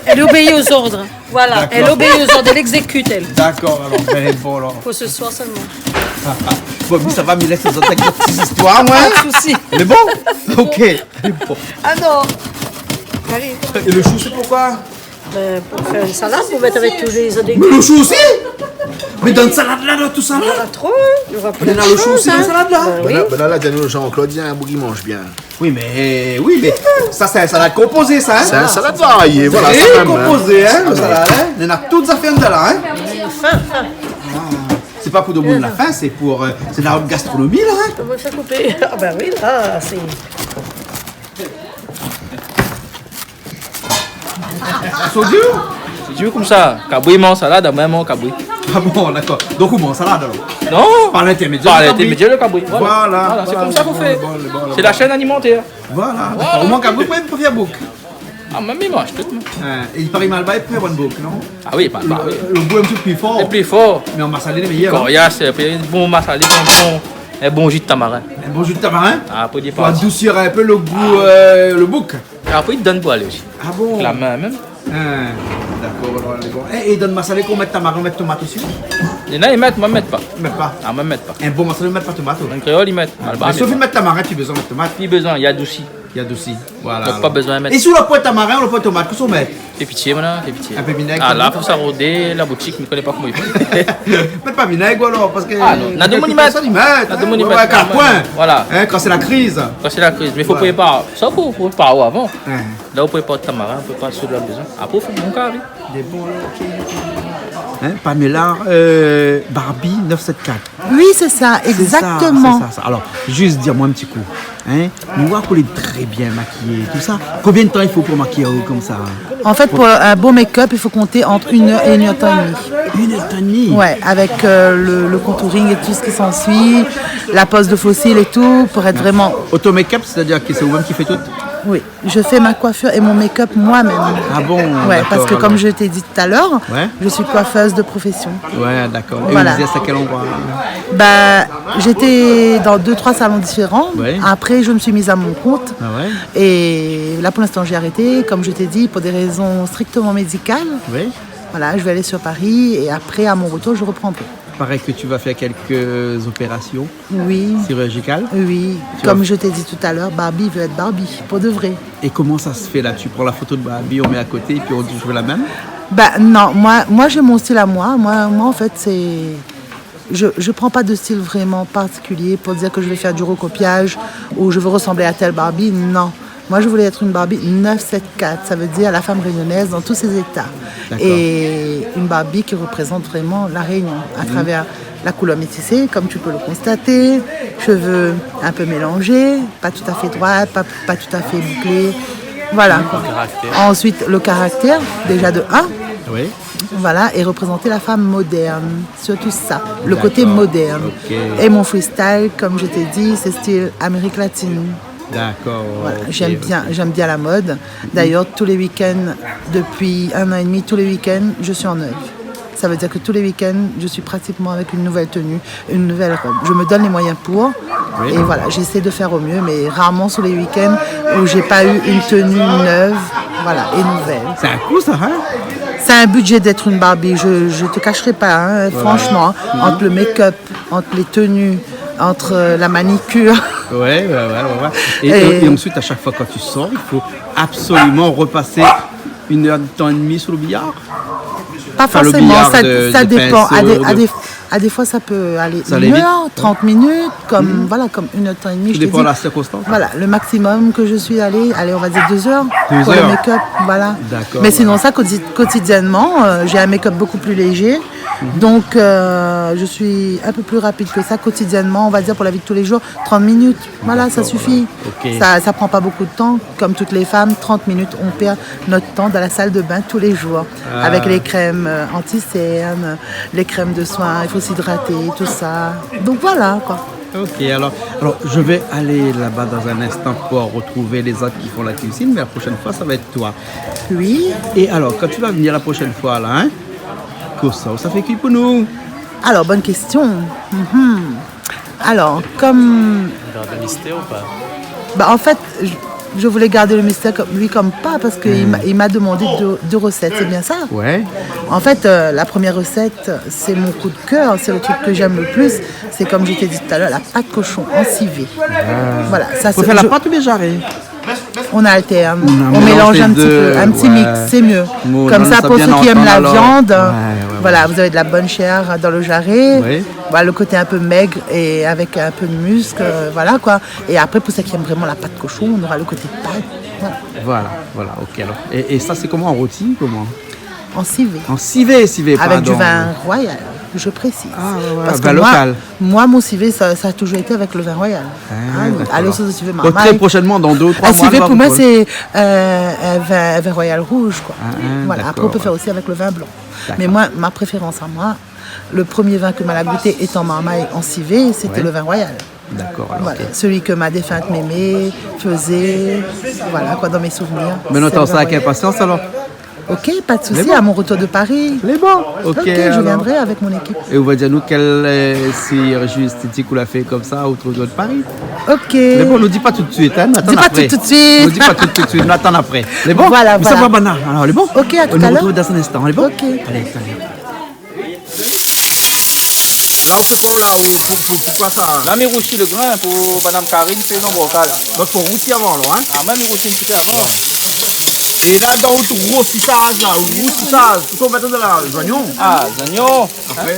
Elle obéit aux ordres. Voilà. Elle obéit aux ordres, elle exécute elle. D'accord, alors, ben bon alors. Pour ce soir seulement. Bon, mais ça va, mais laisse les autres avec d'autres petites histoires, moi. Pas de soucis. Elle est bon? Ok. Elle est bon. Ah non. Allez. Et le chou, c'est pourquoi? Ben, pour faire une salade, pour mettre avec tous les autres. Mais le chou aussi? Mais dans une salade là, dans tout ça là? Il y en a trop, hein. Il y aura plein de le chou aussi dans la salade là? Oui. Ben là, Daniel Jean-Claudien, il mange bien. Oui, mais ça, c'est un salade composé, ça, hein? C'est un salade varié, voilà. C'est composé, hein, le salade, hein? Il y en a toutes affaires de là, hein? Fin. C'est pas pour de monde la faim, c'est pour. C'est de la haute gastronomie, là, hein? On va faire couper. Ah ben oui, là, c'est. C'est dur? C'est dur comme ça. Kaboui, mon salade, même kaboui. Ah bon, d'accord. Donc, on mange salade alors? Non! Par l'intermédiaire Par l'intermédiaire de kaboui. Voilà. C'est comme ça qu'on fait. C'est la chaîne alimentaire. Voilà. Au moins, kaboui, même pour faire bouc. Ah, même il mange tout. Et il paraît mal bas, il peut avoir une bouc, non? Ah oui, pas mal. Le goût est un petit peu plus fort. C'est plus fort. Mais en massalé, les meilleurs. Coriace, un bon massalé, un bon jus de tamarin. Un bon jus de tamarin? Ah, pour dire pour adoucir un peu le goût, le bouc. Après, il te donne pour aller aussi. Ah bon? La main même. D'accord, alors les bons. Et dans le massalé, qu'on mette tamarin, on met tomate aussi? Il y en a, ils mettent, moi, ils mettent pas. Ils mettent pas? Ah, moi, ils mettent pas. Un bon massalé, on met pas tomate? Un créole, ils mettent. Mais sauf qu'ils mettent tamarin, tu as besoin de mettre tomate? Il y a besoin, il y a adouci. Il y a adouci. Voilà. Donc, pas besoin de mettre. Et sur le pot de tamarin, le pot de tomate, qu'est-ce qu'on met? Fais pitié, maintenant, fais pitié. Un peu vinaigre? Ah, là, faut s'arroder, la boutique, je ne connais pas comment il fait. Mets pas vinaigre alors, parce que. Ah non, on a deux monimètres. Ouais, 4 points. Voilà. Quand c'est la crise. Quand c'est la crise. Mais il faut préparer. Ça, il faut préparer avant. Là, on prépare le tamarin, on prépare ceux de la maison. Après, il faut mon carré. Des bons, hein, Pamela Barbie 974. Oui, c'est ça, exactement. C'est ça. Alors, juste dire-moi un petit coup. Hein? Nous voir pour les très bien maquillés, tout ça. Combien de temps il faut pour maquiller comme ça? En fait, pour un beau make-up, il faut compter entre 1 heure et 1 heure et demie. 1 heure et demie? Ouais, avec le contouring et tout ce qui s'ensuit, la pose de fossile et tout, pour être vraiment... Auto-make-up, c'est-à-dire que c'est vous-même qui fait tout? Oui, je fais ma coiffure et mon make-up moi-même. Ah bon? Ouais, parce que comme je t'ai dit tout à l'heure, je suis coiffeuse de profession. Ouais, d'accord. Et voilà. vous disiez à quel endroit? J'étais dans 2-3 salons différents. Ouais. Après, je me suis mise à mon compte. Ah ouais. Et là, pour l'instant, j'ai arrêté, comme je t'ai dit, pour des raisons strictement médicales. Oui. Voilà, je vais aller sur Paris et après, à mon retour, je reprendrai. Paraît que tu vas faire quelques opérations chirurgicales. Oui, comme je t'ai dit tout à l'heure, Barbie veut être Barbie, pour de vrai. Et comment ça se fait là? Tu prends la photo de Barbie, on met à côté et puis on dit je veux la même? Non, moi j'ai mon style à moi. Moi en fait, c'est... Je prends pas de style vraiment particulier pour dire que je vais faire du recopiage ou je veux ressembler à telle Barbie. Non. Moi, je voulais être une Barbie 974, ça veut dire la femme réunionnaise dans tous ses états. Et une Barbie qui représente vraiment la Réunion à travers la couleur métissée, comme tu peux le constater, cheveux un peu mélangés, pas tout à fait droite, pas tout à fait bouclés. Voilà. Ensuite, le caractère, déjà de 1. Oui. Voilà, et représenter la femme moderne, surtout ça, le côté moderne. Et mon freestyle, comme je t'ai dit, c'est style Amérique latine. D'accord. Voilà, j'aime bien la mode. D'ailleurs, tous les week-ends, depuis 1 an et demi, tous les week-ends, je suis en œuvre. Ça veut dire que tous les week-ends, je suis pratiquement avec une nouvelle tenue, une nouvelle robe. Je me donne les moyens pour. Oui. Et voilà, j'essaie de faire au mieux, mais rarement sur les week-ends où j'ai pas eu une tenue neuve, voilà, et nouvelle. C'est un coup, ça, hein? C'est un budget d'être une Barbie, je te cacherai pas, hein, franchement, entre le make-up, entre les tenues, entre la manicure. Ouais. Et ensuite, à chaque fois quand tu sors, il faut absolument repasser 1 heure de temps et demi sur le billard? Pas forcément, ça dépend. À des fois, ça peut aller 1 heure, 30 minutes, comme, voilà, comme 1 heure de temps et demi. Ça dépend de la circonstance. Voilà, le maximum que je suis allée, on va dire 2 heures pour le make-up. Voilà. Mais sinon, ça, quotidiennement, j'ai un make-up beaucoup plus léger. Donc, je suis un peu plus rapide que ça quotidiennement, on va dire pour la vie de tous les jours, 30 minutes. Voilà, ça suffit. Ça prend pas beaucoup de temps. Comme toutes les femmes, 30 minutes, on perd notre temps dans la salle de bain tous les jours. Avec les crèmes anti-cernes, les crèmes de soins, il faut s'hydrater, tout ça. Donc voilà, quoi. Ok, alors je vais aller là-bas dans un instant pour retrouver les autres qui font la cuisine, mais la prochaine fois, ça va être toi. Oui. Et alors, quand tu vas venir la prochaine fois, là, hein, ça fait qui pour nous? Alors, bonne question. Alors, comme... Garder le mystère ou pas? En fait, je voulais garder le mystère comme pas, parce qu'il m'a demandé 2 recettes, c'est bien ça? Ouais. En fait, la première recette, c'est mon coup de cœur, c'est le truc que j'aime le plus. C'est comme je t'ai dit tout à l'heure, la pâte cochon en civet. Voilà, ça. Faut faire la pâte ou bien jarrer? On alterne, on mélange un petit peu, un petit mix, c'est mieux. Comme ça, pour ceux qui aiment la viande, voilà, vous avez de la bonne chair dans le jarret. Oui. Voilà, le côté un peu maigre et avec un peu de muscle, voilà quoi. Et après, pour ceux qui aiment vraiment la pâte cochon, on aura le côté pâte. Voilà, ok alors. Et ça, c'est comment en rôti, comment? En civet. En civet, pardon. Avec du vin royal, je précise. Parce que local. Moi, mon civet, ça a toujours été avec le vin royal. Allez, au civet donc très prochainement, dans 2 ou 3 mois. Un civet, pour moi, c'est un vin royal rouge, quoi. Voilà. Après, on peut faire aussi avec le vin blanc. Mais moi, ma préférence à moi, le premier vin que m'a goûté étant Marmaille en civet, c'était le vin royal. D'accord. Voilà. Celui que ma défunte mémé faisait, voilà, quoi, dans mes souvenirs. Mais on attend ça avec impatience alors. Ok, pas de souci, à mon retour de Paris. Les bons. Ok, je viendrai avec mon équipe. Et on va dire nous quelle cirurgie esthétique on l'a fait comme ça autour de Paris. Ok. Mais bon, on ne dit pas tout de suite, hein. Dis pas tout de suite. On ne dit pas tout de suite, on attend après. Les bons. Voilà. Ça va, Bana. Alors, les bons. Ok, à tout à l'heure. On nous retrouve dans un instant. Les bons. Ok. Allez. Alors, c'est pour là, pour ça. Là, mais aussi le grain pour Madame Karine, c'est dans le vocal. Donc, pour routir avant, là, hein. Ah, même aussi un petit peu avant. Et là, dans le rossissage, tout on met dans les oignons. Ah, les oignons. Après,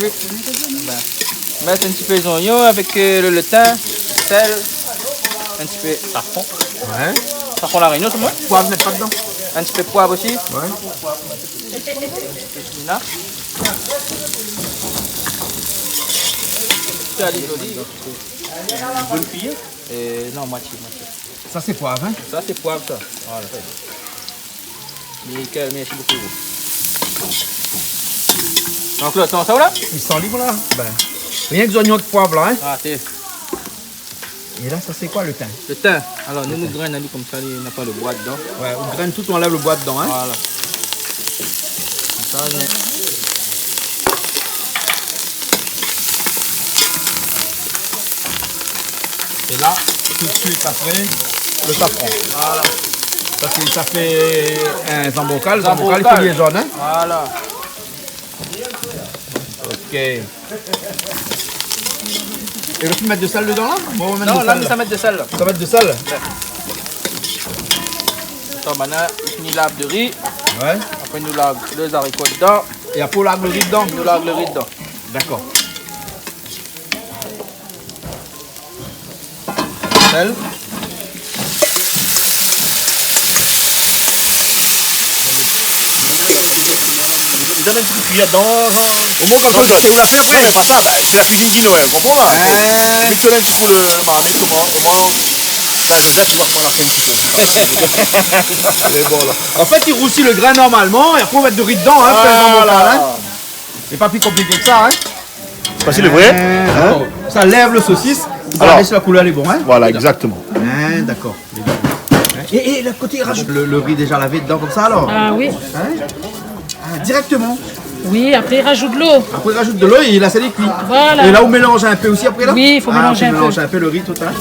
mettre un petit peu les oignons avec le thym, le sel, un petit peu de safran. Ouais. Safran la Réunion, c'est moi. Poivre, mettre pas dedans. Un petit peu de poivre aussi. Ouais. Là. Tu as les olives. Une bonne cuillère. Non, moitié. Ça c'est poivre, hein? Ça c'est poivre, ça. Voilà. Nickel, merci beaucoup. Donc là, tu sens ça là? Il sent libre là? Ben, rien que des oignons de poivre là, hein? Ah, t'es. Et là, ça c'est quoi le thym? Le thym. Alors, nous graines comme ça, il n'y a pas le bois dedans. Ouais, on graine tout, on enlève le bois dedans, hein? Voilà. Comme ça, Et là, tout de suite après, le safran. Voilà. Ça fait un zambocal. Zambocal, il faut les jaunes, hein? Voilà. Ok. Et on peut mettre de sel dedans là? Non, là, ça met de sel. Là. Ça va mettre de sel? Attends, maintenant, nous lave de riz. Ouais. Après, nous lave les haricots dedans. Et après, on lave le riz dedans? Nous lave le riz dedans. D'accord. Sel. Tu donnes un petit coup de cuillère dedans. Au moins, quand on le fait, on l'a fait après. C'est pas ça, c'est la cuisine guinoise, tu comprends? Mais tu donnes un petit coup de. Déjà, tu vois comment on l'a fait un petit peu. C'est bon, là. En fait, il roussit le grain normalement et après, on va mettre de riz dedans, hein, hein. C'est pas plus compliqué que ça, hein. C'est facile le vrai. Ça lève le saucisse. Alors, laisse la couleur, elle est bon, hein. Voilà, exactement. D'accord. Et l'autre côté, il rajoute le riz déjà lavé dedans comme ça, alors? Ah oui. Directement. Oui, après il rajoute de l'eau. Après il rajoute de l'eau et là c'est les cuit. Voilà. Et là on mélange un peu aussi après là? Oui, il faut mélanger un peu. Mélanger un peu le riz tout hein.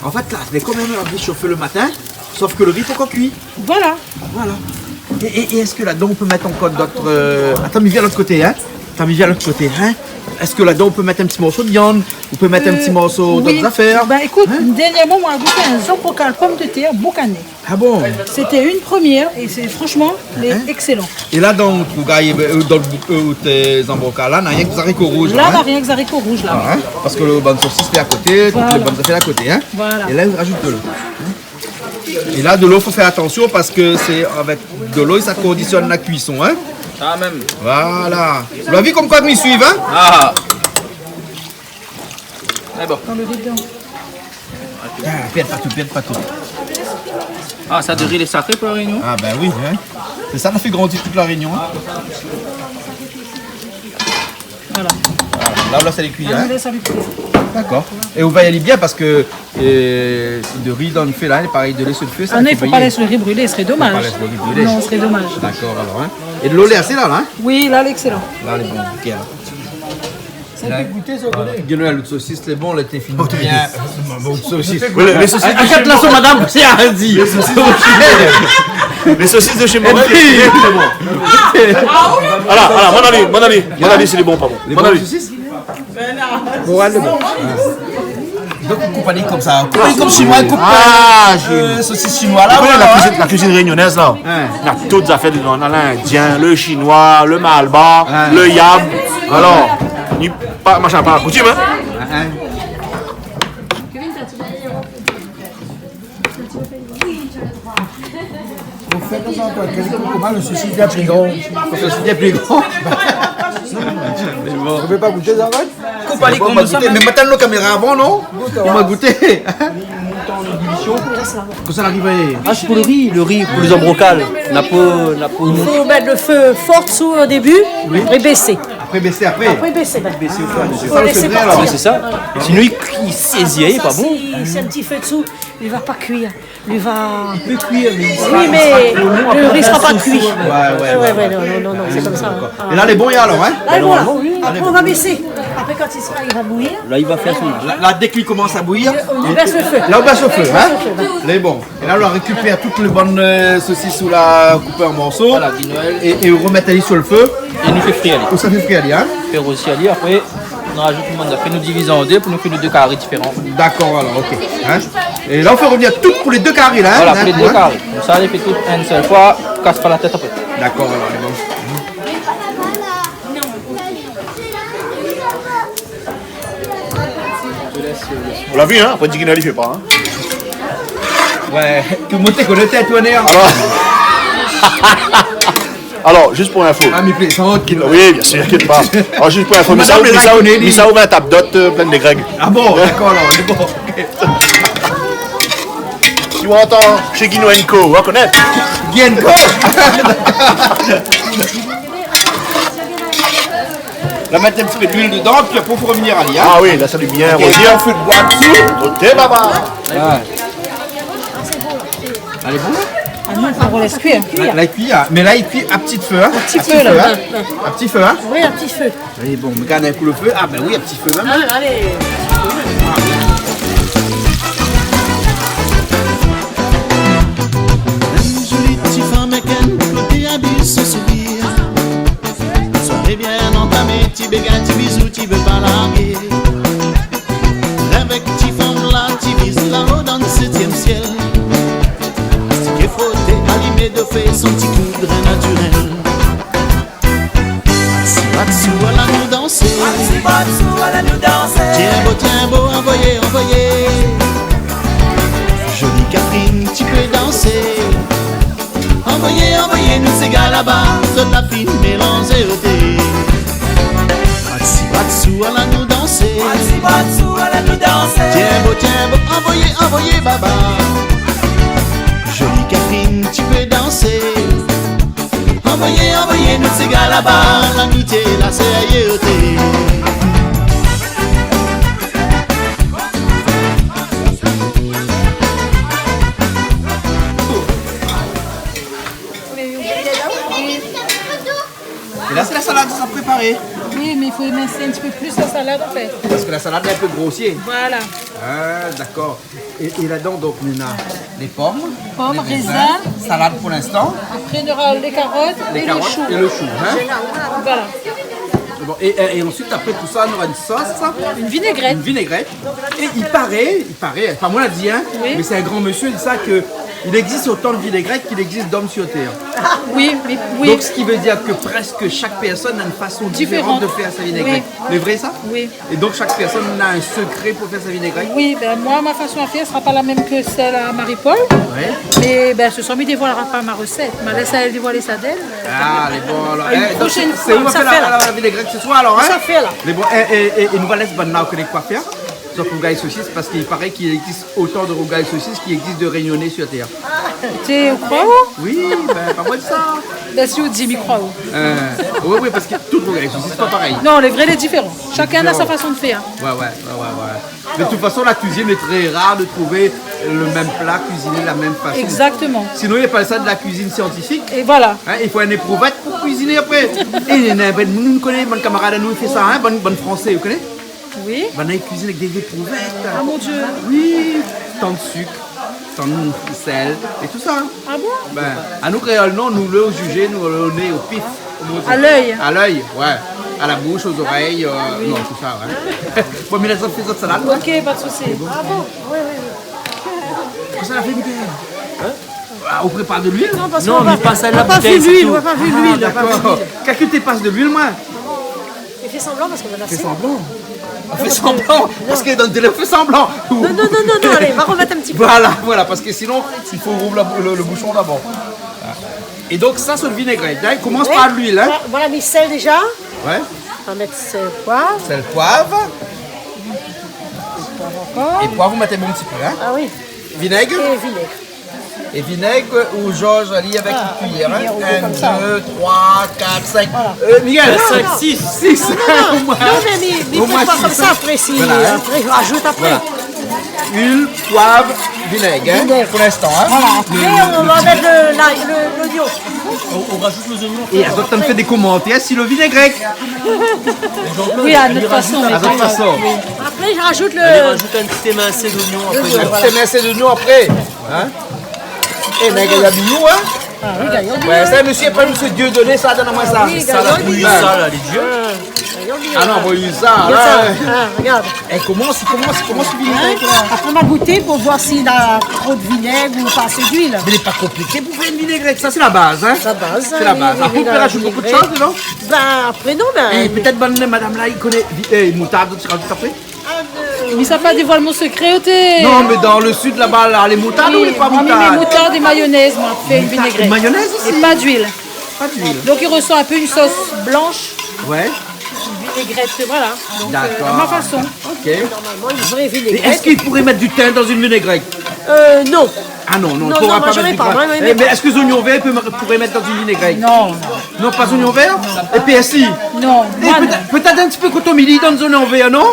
En fait là, c'est comme un riz chauffé le matin, sauf que le riz est encore cuit. Voilà. Voilà. Et est-ce que là-dedans on peut mettre encore d'autres... Attends, mais viens de l'autre côté, hein. Est-ce que là-dedans on peut mettre un petit morceau de viande? On peut mettre un petit morceau d'autres affaires? Ben écoute, dernièrement, moi j'ai goûté un zambocal pomme de terre boucané. Ah bon? C'était une première et c'est franchement excellent. Et là dans tes zambocal là, il n'y a rien que des haricots rouges. Là, il n'y a rien que des haricots rouges là. Ah, hein? Parce que le bonne saucisse est à côté, toutes les bonnes affaires à côté. Hein? Voilà. Et là, il rajoute de l'eau. Et là, de l'eau, il faut faire attention parce que c'est avec de l'eau, ça conditionne la cuisson. Hein? Ah, même. Voilà. Vous l'avez vu comme quoi ils suivent, hein? Ah. C'est bon. Dans le riz dedans. Pète pas tout. Ah, ça de riz est sacré pour la réunion? Ah, ben oui. Hein? C'est ça, on a fait grandir toute la réunion. Hein? Voilà. Là, ça les cuit. Hein? Ça lui plaît. D'accord. Et vous voyez bien parce que de riz dans le feu là, pareil de lait sur le feu. Ça ah non, il ne faut pas laisser le riz brûler, ce serait dommage. Non, ce serait dommage. D'accord alors. Hein. Et de l'eau, assez là, hein? Oui, là, l'excellent. Là, elle est bon, nickel. Ça fait goûter, ça, collègue. Guinouet, l'autre saucisse, c'est bon, là, t'es fini. Bien. Saucisse. Les saucisses. Arrête la sauce, madame, c'est à dire. Les saucisses de chez moi. C'est bon. Voilà, mon ami, c'est les bons, pas bon. Les bonnes saucisses? Bon, allez, bon. Donc, une compagnie comme ça. Comme chinois, une compagnie. Saucisse chinois là. La cuisine réunionnaise là. Il y a toutes les affaires dedans. On a l'indien, le chinois, le malba, le yab. Alors, pas machin, pas coutume, hein. Le saucisses bien plus grand. Le saucisses bien plus grand. Vous ne pouvez pas goûter ça, Compagnie comme ça. Mais maintenant, la caméra avant, non? On m'a goûté. Que ça arrive. Ah, c'est pour le riz pour les zambrocales. Il faut mettre le feu fort dessous au début et baisser. Après baisser, après. Après baisser. Baisser au fur et à mesure. Il faut laisser partir. C'est ça. Sinon, il saisit, il est pas bon. Si c'est un petit feu dessous, il ne va pas cuire. Il va... Il peut cuire, mais... Oui, mais le riz ne sera pas cuit. Ouais, non, c'est comme ça. Et là, les bons, alors, hein? Là, voilà. Après, on va baisser. Après, quand il va bouillir... Là, il va faire son... Là, dès qu'il commence à bouillir... On baisse le feu. Là, on baisse le feu, hein? Les bons. Et là, on récupère toutes les bonnes saucisses ou la couper en morceaux. Voilà, et on remet sur le feu. Et nous fait frire. Ou ça fait frire, hein? Faire aussi aller. Après, on rajoute le monde. Après, nous divisons en deux pour nous faire les deux carrés différents. D'accord, alors, ok. Hein? Et là, on fait revenir tout pour les deux carrés, là. Voilà, pour les deux carrés. Comme ça, on les fait toutes une seule fois. Casse pas la tête après. D'accord, alors, les bons. On l'a vu, hein? Après, Diguinal, il fait pas, hein? Ouais, que monter qu'on était tourné. Alors, juste pour info. Ah, mais plaisante. Oui, bien sûr, t'inquiète pas. Alors, juste pour info, Missa ouvre un tap dot plein de Greg. Ah bon, d'accord, alors, c'est bon. Tu entends chez Guino & Co, vous reconnaissez Guino & Co. Là, mettre un petit peu d'huile dedans, puis après, il faut revenir à l'IA. Ah oui, là, ça lui bien rosir. Un feu de bois dessus. Ok, baba. Elle est bonne? Ah non, on laisse cuire, cuire. La cuire, mais là, il cuit à petit feu. Hein. À petit feu, là. À petit feu, hein. Oui, à petit feu. Allez, bon, regarde un coup le feu. Ah, ben oui, à petit feu, même. Allez. Bien entamé, ti béga, ti bisou, ti veux pas larguer. Avec ti femme là, ti vise là-haut dans le 7e ciel. Si qui est frotté, allumé de feu, son petit coup de grain naturel. Atsi batsu, voilà nous danser. Atsi batsu, voilà nous danser. Tiens beau, envoyez, envoyez. Jolie Catherine, tu peux danser. Envoyez, envoyez nous ces gars là-bas, toute la fine mélangée au thé. Batsi batsu, alla nous danser. Batsi batsu, alla nous danser. Tiens beau, envoyez, envoyez baba. Jolie Catherine, tu peux danser. Envoyez, envoyez nous ces gars là-bas, l'amitié là c'est aïe au thé. Et là, c'est la salade qui sera préparée. Oui, mais il faut émincer un petit peu plus la salade en fait. Parce que la salade est un peu grossière. Voilà. Ah, d'accord. Et là-dedans, donc, on a les pommes. Pommes, les raisins. Salade pour l'instant. Après, on aura les carottes et le chou. Et le chou. Hein? Voilà. Bon, et ensuite, après tout ça, on aura une sauce. Une vinaigrette. Une vinaigrette. Et il paraît, pas moi l'a dit, hein, oui. Mais c'est un grand monsieur, il dit ça que il existe autant de vinaigrettes qu'il existe d'hommes sur terre. Oui, mais oui. Donc ce qui veut dire que presque chaque personne a une façon différente de faire sa vinaigrette. Oui. C'est vrai ça? Oui. Et donc chaque personne a un secret pour faire sa vinaigrette? Oui, ben moi ma façon à faire ne sera pas la même que celle à Marie-Paul. Ouais. Mais ben ce soir, il ne dévoilera pas ma recette. Je laisse elle dévoiler ça d'elle. Ah, les bons alors. Prochaine C'est où on va ça faire la vinaigrette ce soir alors? Hein? Ça fait là. Les bons, et nous va laisser maintenant que les quoi faire? Sauf rougail saucisse, parce qu'il paraît qu'il existe autant de rougail saucisse qu'il existe de réunionnais sur terre. Tu crois? Oui, ben pas moi de ça. Ben si on dit, m'y crois. Oui, parce que tout rougail saucisse, c'est pas pareil. Non, les vrais, les différents. Chacun a sa façon de faire. Ouais. De toute façon, la cuisine est très rare de trouver le même plat cuisiné de la même façon. Exactement. Sinon, il n'y a pas ça de la cuisine scientifique. Et voilà. Hein, il faut un éprouvette pour cuisiner après. Et nous connaissons, mon camarade à nous, il fait ça, hein, bon français, vous connaissez? Oui. Ben, on cuisine avec des éprouvettes. Ah mon Dieu. Oui. Tant de sucre, tant de sel et tout ça. Hein. Ah bon? Ben, à nous créoles, non, nous le jugez, nous le nez au pif. À l'œil. À l'œil, ouais. À la bouche, aux oreilles, non, tout ça, ouais. Bon, mais les autres, les autres salades. Ok, pas de souci. Ah bon? Oui. Qu'est-ce que ça fait, Miguel? Hein? On prépare de l'huile? Non, parce qu'on va passe à la bouteille. On va pas vu l'huile. D'accord. Qu'est-ce que tu passes de l'huile, moi? Il fait semblant parce qu'on va la Fais semblant. On fait semblant parce que dans le télé, on fait semblant. Non, allez, va remettre un petit peu. Voilà, parce que sinon, il faut ouvrir le bouchon d'abord. Et donc, ça, c'est le vinaigrette. Hein? Commence par l'huile. Hein? Voilà, mais sel déjà. Ouais. On va mettre sel, poivre. Sel, poivre. Et poivre, vous mettez un petit peu. Hein? Ah oui. Vinaigre. Et vinaigre. Et vinaigre ou Georges Ali avec une cuillère. 1, 2, 3, 4, 5. Miguel, 5, 6. 6. Non, mais pas comme ça après. Après, je rajoute après. Voilà. Huile, poivre, vinaigre. Hein, pour l'instant. Hein. Voilà. Après, on va mettre l'oignon. On rajoute les oignons. Et à toi, tu me fais des commentaires sur le vinaigrette. Oui, à notre façon. Après, je rajoute le. Allez, rajoute un petit émincé d'oignon après. Un petit émincé d'oignon après. Hein? Et Nègre Yabignou, hein? Ah oui, Gaillon. Ouais, c'est monsieur, pas monsieur Dieu donné, ça, donne-moi ça. Oui, ça, là, Oui, ça, là, les dieux. Ah non, bon, ça, là. Regarde. Et comment ce vinaigrette là? Après, on va goûter pour voir s'il a trop de vinaigre ou pas assez d'huile. Mais il n'est pas compliqué pour faire une vinaigrette, ça c'est la base, hein? La base. C'est la base. Après, on peut rajouter beaucoup de choses dedans? Ben, après, non, ben. Et peut-être, bonne madame là, il connaît moutarde, tu rajoutes après? Mais ça pas dévoile mon secret, Non, mais dans le sud là-bas, là, les moutardes ou les pas moutardes? moutardes? Les moutardes et mayonnaise, moi, fait une vinaigrette. Une mayonnaise aussi? Et pas d'huile. Pas d'huile. Donc il ressent un peu une sauce blanche. Ouais. Une vinaigrette, voilà. Donc D'accord. à ma façon. Ok. Normalement, une vraie Et vinaigrette. est-ce qu'il pourrait mettre du thym dans une vinaigrette? Non. Ah non, non, Non, il pourra non, moi, pas j'aurais mettre pas, du moi, thym. mais Mais est-ce que les oignons verts pourrait mettre dans une vinaigrette? Non, Non, pas oignons verts? Et PSI? non. Moi, Peut-être un petit peu cotomili dans les oignons verts, non?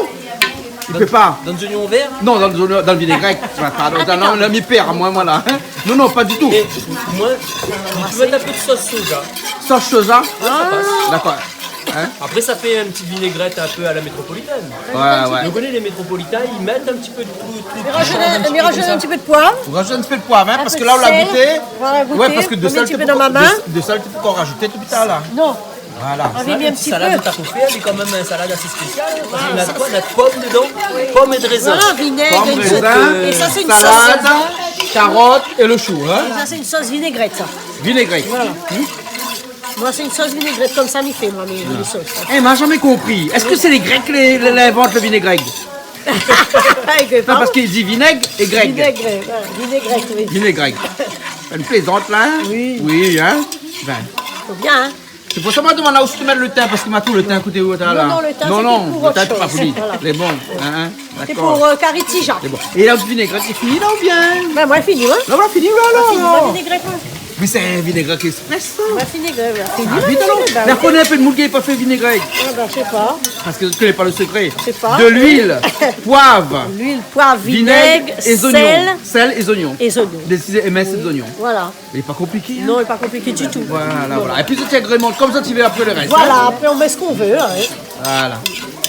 Il peut pas. Dans des oignons verts? Non, dans le vinaigrette. Pardon, dans la mi-père, moi là. Non, non, pas du tout. Et moi, tu veux mettre un peu de sauce soja. Sauce soja? Ça passe. D'accord. Hein? Après, ça fait une petite vinaigrette un peu à la métropolitaine. Ouais. Vous connaissez les métropolitains, ils mettent un petit peu de tout. Mais rajoute un petit peu de poivre. Vous rajoutez un petit peu de poivre, hein, Un parce peu que là, on de l'a sel. goûté. Voilà, goûter. Ouais, parce que de On met un sel, petit tu peu peux dans ma main. de sel, tu peux encore rajouter tout ça là. Non. Voilà. On met bien un petit peu. salade de taco-fait, elle est quand même une salade assez spéciale. Parce qu'il y a quoi? Il y a de pommes dedans, pommes et de raisin. Voilà, vinaigre Pommes, et une raisin, Et ça, c'est une salade, sauce. carottes et le chou, Et hein. ça, c'est une sauce vinaigrette, ça. Vinaigrette. Voilà. Moi, c'est une sauce vinaigrette comme ça, m'y fait, moi, mes sauces. Eh, m'a jamais compris. Est-ce que c'est les Grecs qui l'inventent le vinaigrette? Non, parce qu'il dit vinaigre et grec. Vinaigrette, oui. Vinaigrette. Elle plaisante là? Oui. Oui, hein? Ben. Faut bien, hein. C'est pour ça que je me demande où tu mets le thym, parce que m'a tout le thym coûté où là? Non, le thym, non, c'est pour le thym, autre c'est pas chose. poli. Voilà. C'est bon. Hein? C'est D'accord. pour Caritija. C'est bon. Et la vinaigrette, c'est fini là ou bien? Ben, moi, fini, hein. Là, on a fini là, Fini, la alors. vinaigrette, moi. Mais c'est un vinaigrette express, ça. Moi, fini, fini. Ah, vite alors. Ben, Mais reconnaît un peu de moule qui n'est pas fait vinaigrette. ah, ben, je sais pas. Parce que je ne connais pas le secret. Je sais pas. De l'huile, poivre, L'huile, poivre, vinaigre, et sel. oignons. Sel et oignons. Et oignons. Des éminces d'oignons. Voilà. Il n'est pas compliqué. Hein? Non, il n'est pas compliqué du tout. Voilà. Et puis tu agrémentes comme ça, tu vas après le reste. Voilà, Hein? après on met ce qu'on veut. Hein. Voilà.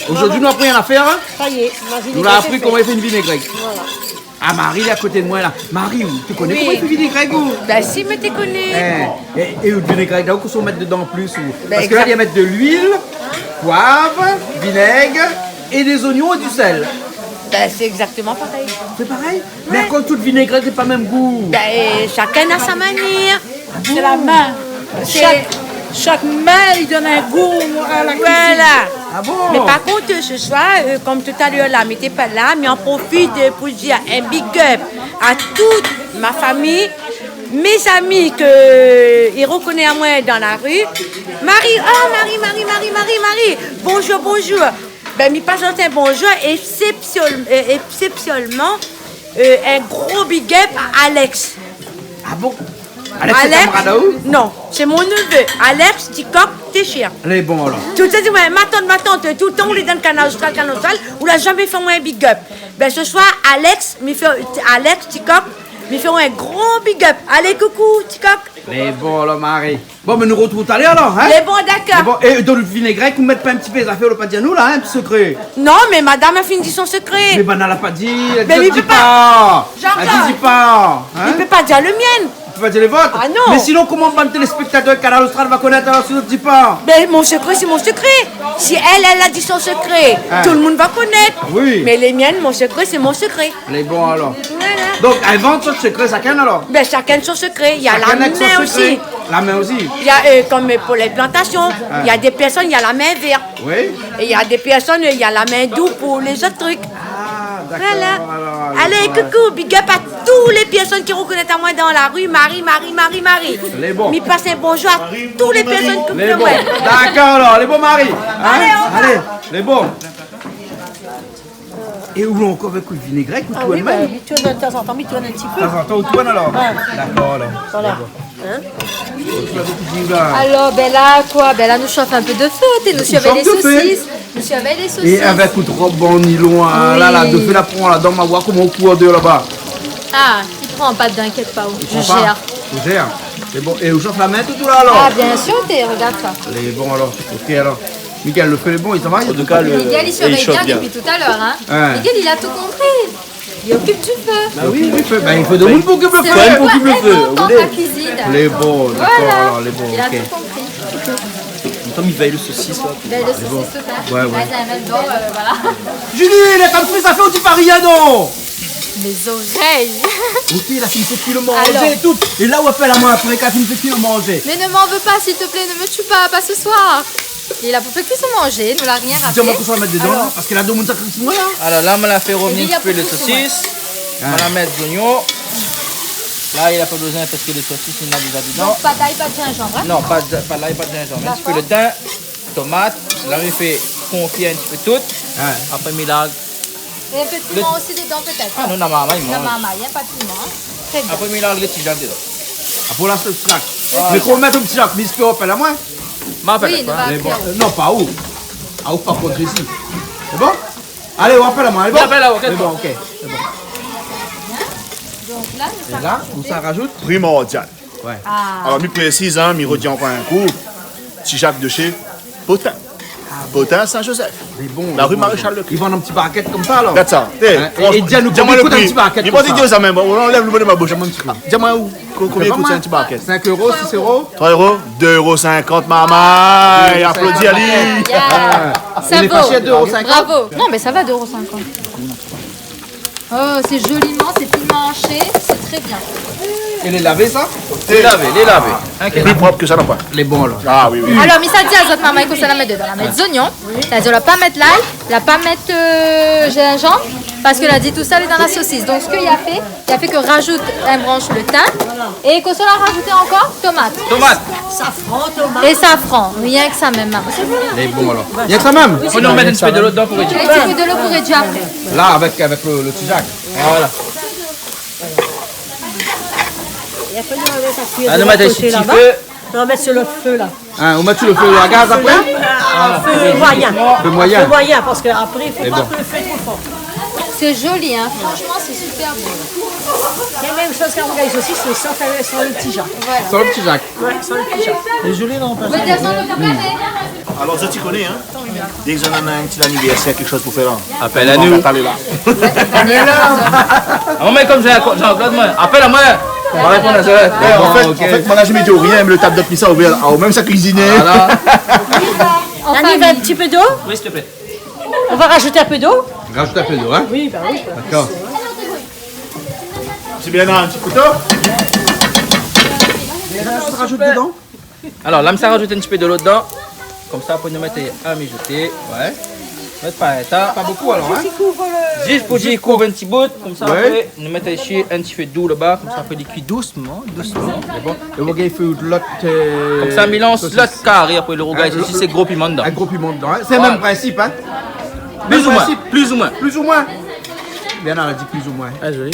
Aujourd'hui, nous avons appris rien à faire. Hein? Ça y est, ma vinaigrette. Nous avons appris est comment faite. il fait une vinaigrette. Voilà. Ah, Marie, elle est à côté de moi là. Marie, tu connais Oui. comment il fait une vinaigrette ou? Bah si, mais tu connais. Et une vinaigrette, là, où qu'on mettre dedans en plus ou? Ben, Parce que là, il y a mettre de l'huile, poivre, vinaigre et des oignons et du sel. Bah c'est exactement pareil. C'est pareil? Mais quand toute vinaigrette n'est pas le même goût. Bah chacun a sa manière. c'est la main. Chaque main, il donne un goût à la cuisine. Voilà. Ah bon? Mais par contre, ce soir, comme tout à l'heure là, mais t'es pas là, mais on profite pour dire un big up à toute ma famille, mes amis que ils reconnaissent à moi dans la rue. Marie, oh Marie, bonjour. Ben, m'y passe un bonjour, exceptionnellement, un gros big up à Alex. Ah bon? Alex, c'est camarade où? Non, c'est mon neveu, Alex Tikok Téchir. Elle est bon alors. Tout le temps, ma tante, tout le temps, on est dans le canal austral, on l'a jamais fait moi un big up. Ben, ce soir, Alex Tikok, me fait un gros big up. Allez, coucou, Tikok. Elle est bon alors, Marie. Bon, mais nous retrouvons tout à l'heure alors, hein? Elle est bon, d'accord. Et dans le vinaigrette, vous ne mettez pas un petit peu les affaires, le pas dire nous là, un petit secret. Non, mais madame a fini son secret. Mais ben, elle l'a pas dit. Elle Mais dit il peut pas. J'entends. Elle dit pas. Hein? Il peut pas dire le mien. Tu vas dire les vôtres? Ah non. Mais sinon, comment un téléspectateur Canal Austral va connaître alors si tu ne dis pas? Mais mon secret, c'est mon secret. Si elle a dit son secret, Ah. tout le monde va connaître. Oui. Mais les miennes, mon secret, c'est mon secret. Elle est bon alors. Voilà. Donc, elle vend son secret chacun alors? Ben, chacun son secret. Il y a Chacun la avec son main secret. aussi. La main aussi? Il y a, comme pour les plantations, il y a des personnes, il y a la main verte. Oui. Et il y a des personnes, il y a la main douce pour les autres trucs. Ah, d'accord. Voilà. Alors, Allez, coucou, big up à toutes les personnes qui reconnaissent à moi dans la rue. Marie. Les bons. Mais passe un bonjour à toutes les personnes que Les vous bons. connaissez. D'accord alors, les bons Marie. Hein? Allez, on va. Allez, les bons. Et où encore avec le vinaigrette ou Ah tout oui, elle-même? ben, tu tournes de temps en temps, mais tu tournes un petit peu. De temps en temps, ou tout alors? Ouais. D'accord alors. Voilà. Hein? Alors, ben là, quoi? Ben là, nous chauffe un peu de feu. Nous chauffe avec les de feu. saucisses. Nous avec les saucisses. Et avec une robe en nylon, hein, Oui. là, de fais la prends là, dans ma voix, comme on court de là-bas. Ah, tu prends pas, t'inquiète pas. Je Prends pas. gère. Tu gères. C'est bon. Et où chauffe la main tout là alors? Ah, bien sûr, regarde ça. Elle est bon alors. Ok alors. Miguel, le fait est bon, il travaille? En tout cas, Miguel, il surveille bien depuis tout à l'heure. Hein. Ouais. Miguel, il a tout compris. Il occupe du feu. Bah oui, il fait. Bah, il faut de monde pour que le feu. C'est le pouvoir être dans ta cuisine. Les bons, d'accord Voilà. alors, les bons. Il a Ok. tout compris. Tom, il veille le saucisse là. Ben, le saucisse se fait. Ouais, ouais. Vas-y, un mètre d'eau, voilà. Julie, les femmes ça fait au petit non? Mes oreilles. Ok, la fille fait le manger Alors. et tout. Et là où elle fait la main après, qu'elle fait le manger. Mais ne m'en veux pas, s'il te plaît, ne me tue pas ce soir. Et la poupée cuisson manger, nous l'a rien raté. Dis-moi qu'on va mettre dedans, là, parce que la demande ça cuisson là. Alors là, on l'a fait revenir un petit peu les saucisses. On va mettre des oignons. Là, il n'a pas besoin parce que les saucisses, il y en a déjà dedans. Donc, pas d'ail, pas de gingembre. Hein? Non, pas d'ail, pas de gingembre. Un petit peu de thym, tomate. Là, on fait confit un petit peu tout. Après, milagre. Et un peu de piment aussi dedans, peut-être. Ah non, non, maman, il mange. Non, maman, il n'y a pas de piment. Hein. Très bien. Après, milagre, les petits jacques dedans. Pour la sauce crack. Mais qu'on mette un petit jacques, biscuit au à moi. Oui, non, pas où. Ah, où par contre, ici. C'est bon? Allez, on appelle à moi. On appelle à moi, c'est bon, ok. C'est bon. Donc là, Et là, où ça rajoute? Primordial. Ouais. Alors, mi précise, hein, mi redit encore un coup. Petit Jacques de chez Potin. Potin Saint-Joseph. La rue Maréchal Leclerc. Ils vendent un petit barquette comme ça alors? That's ça. Et dis-moi le prix. Un petit barquette. Il pas dire ça même. On enlève le bout de ma bouche. Dis-moi où. Combien coûte un petit barquette? 5 €, 6 €? 3 €? 2,50 €, maman. Applaudis Ali. Ça vaut. vaut. 2,50 €. Bravo. Non, mais ça va, 2,50 €. Oh, c'est joliment, c'est piment haché, c'est très bien. Et les laver ça? Les laver. Plus propre que ça, non pas. Les bons là. Ah oui, oui. Alors, mais ça dit à votre maman que ça la met dedans. La mettre des oignons, c'est-à-dire la pas mettre l'ail, la pas mettre gingembre, parce qu'elle a dit tout ça, elle est dans la saucisse. Donc, ce qu'il a fait que rajoute un branche le thym, et que cela a rajouté encore tomate. Safran, tomate. Et safran, rien que ça même, maman. Les bons alors. Il y a que ça même? On en met un petit peu de l'eau dedans pour réduire. Un petit peu de l'eau pour réduire après. Là, avec le petit Jacques. Voilà. Et après, nous, on va mettre à cuire Ah, de nous l'autre mettons un côté petit là-bas. feu. On va mettre sur le feu là. On met sur le feu à gaz après? Feu moyen. Feu moyen. Feu moyen, parce qu'après, il ne faut C'est pas bon. que le feu est trop fort. C'est joli, hein. Franchement, c'est super beau. C'est la même chose qu'un regaille aussi, c'est sans le petit Jacques. Sans le petit Jacques. Ouais, sans le petit Jacques. C'est joli, non? Alors, je t'y connais, hein. Dès que j'en ai un petit anniversaire, quelque chose pour faire. Appelle à nous. Allez là. On met comme Jean-Claude, moi. Appelle à moi. On va répondre à ça. En fait, moi là, je ne mets rien, mais le table de pizza ouvert. Même ça cuisiner. Annie, un petit peu d'eau? Oui, s'il te plaît. On va rajouter un peu d'eau? Rajoute un peu d'eau, hein? Oui, bah oui. D'accord. C'est bien un petit couteau. Tu rajoutes dedans? Alors, là, ça rajoute un petit peu de l'eau dedans. Comme ça, pour nous mettre à mijoter. Ouais. Mettre pas état. Pas beaucoup alors, hein? Juste pour dire couvre un petit bout. Comme ça, Ouais. après, nous mettons ici un petit peu d'eau là-bas. Comme ça, après, il cuit doucement. C'est bon. Et vous avez fait l'autre. Comme ça, mélange l'autre carré. Après, le rougail, ici, c'est gros piment dedans. Un gros piment dedans, hein? C'est le même principe, hein? Plus ou moins. Principe. Plus ou moins. Plus ou moins. Bien, elle a dit plus ou moins. Ah, joli.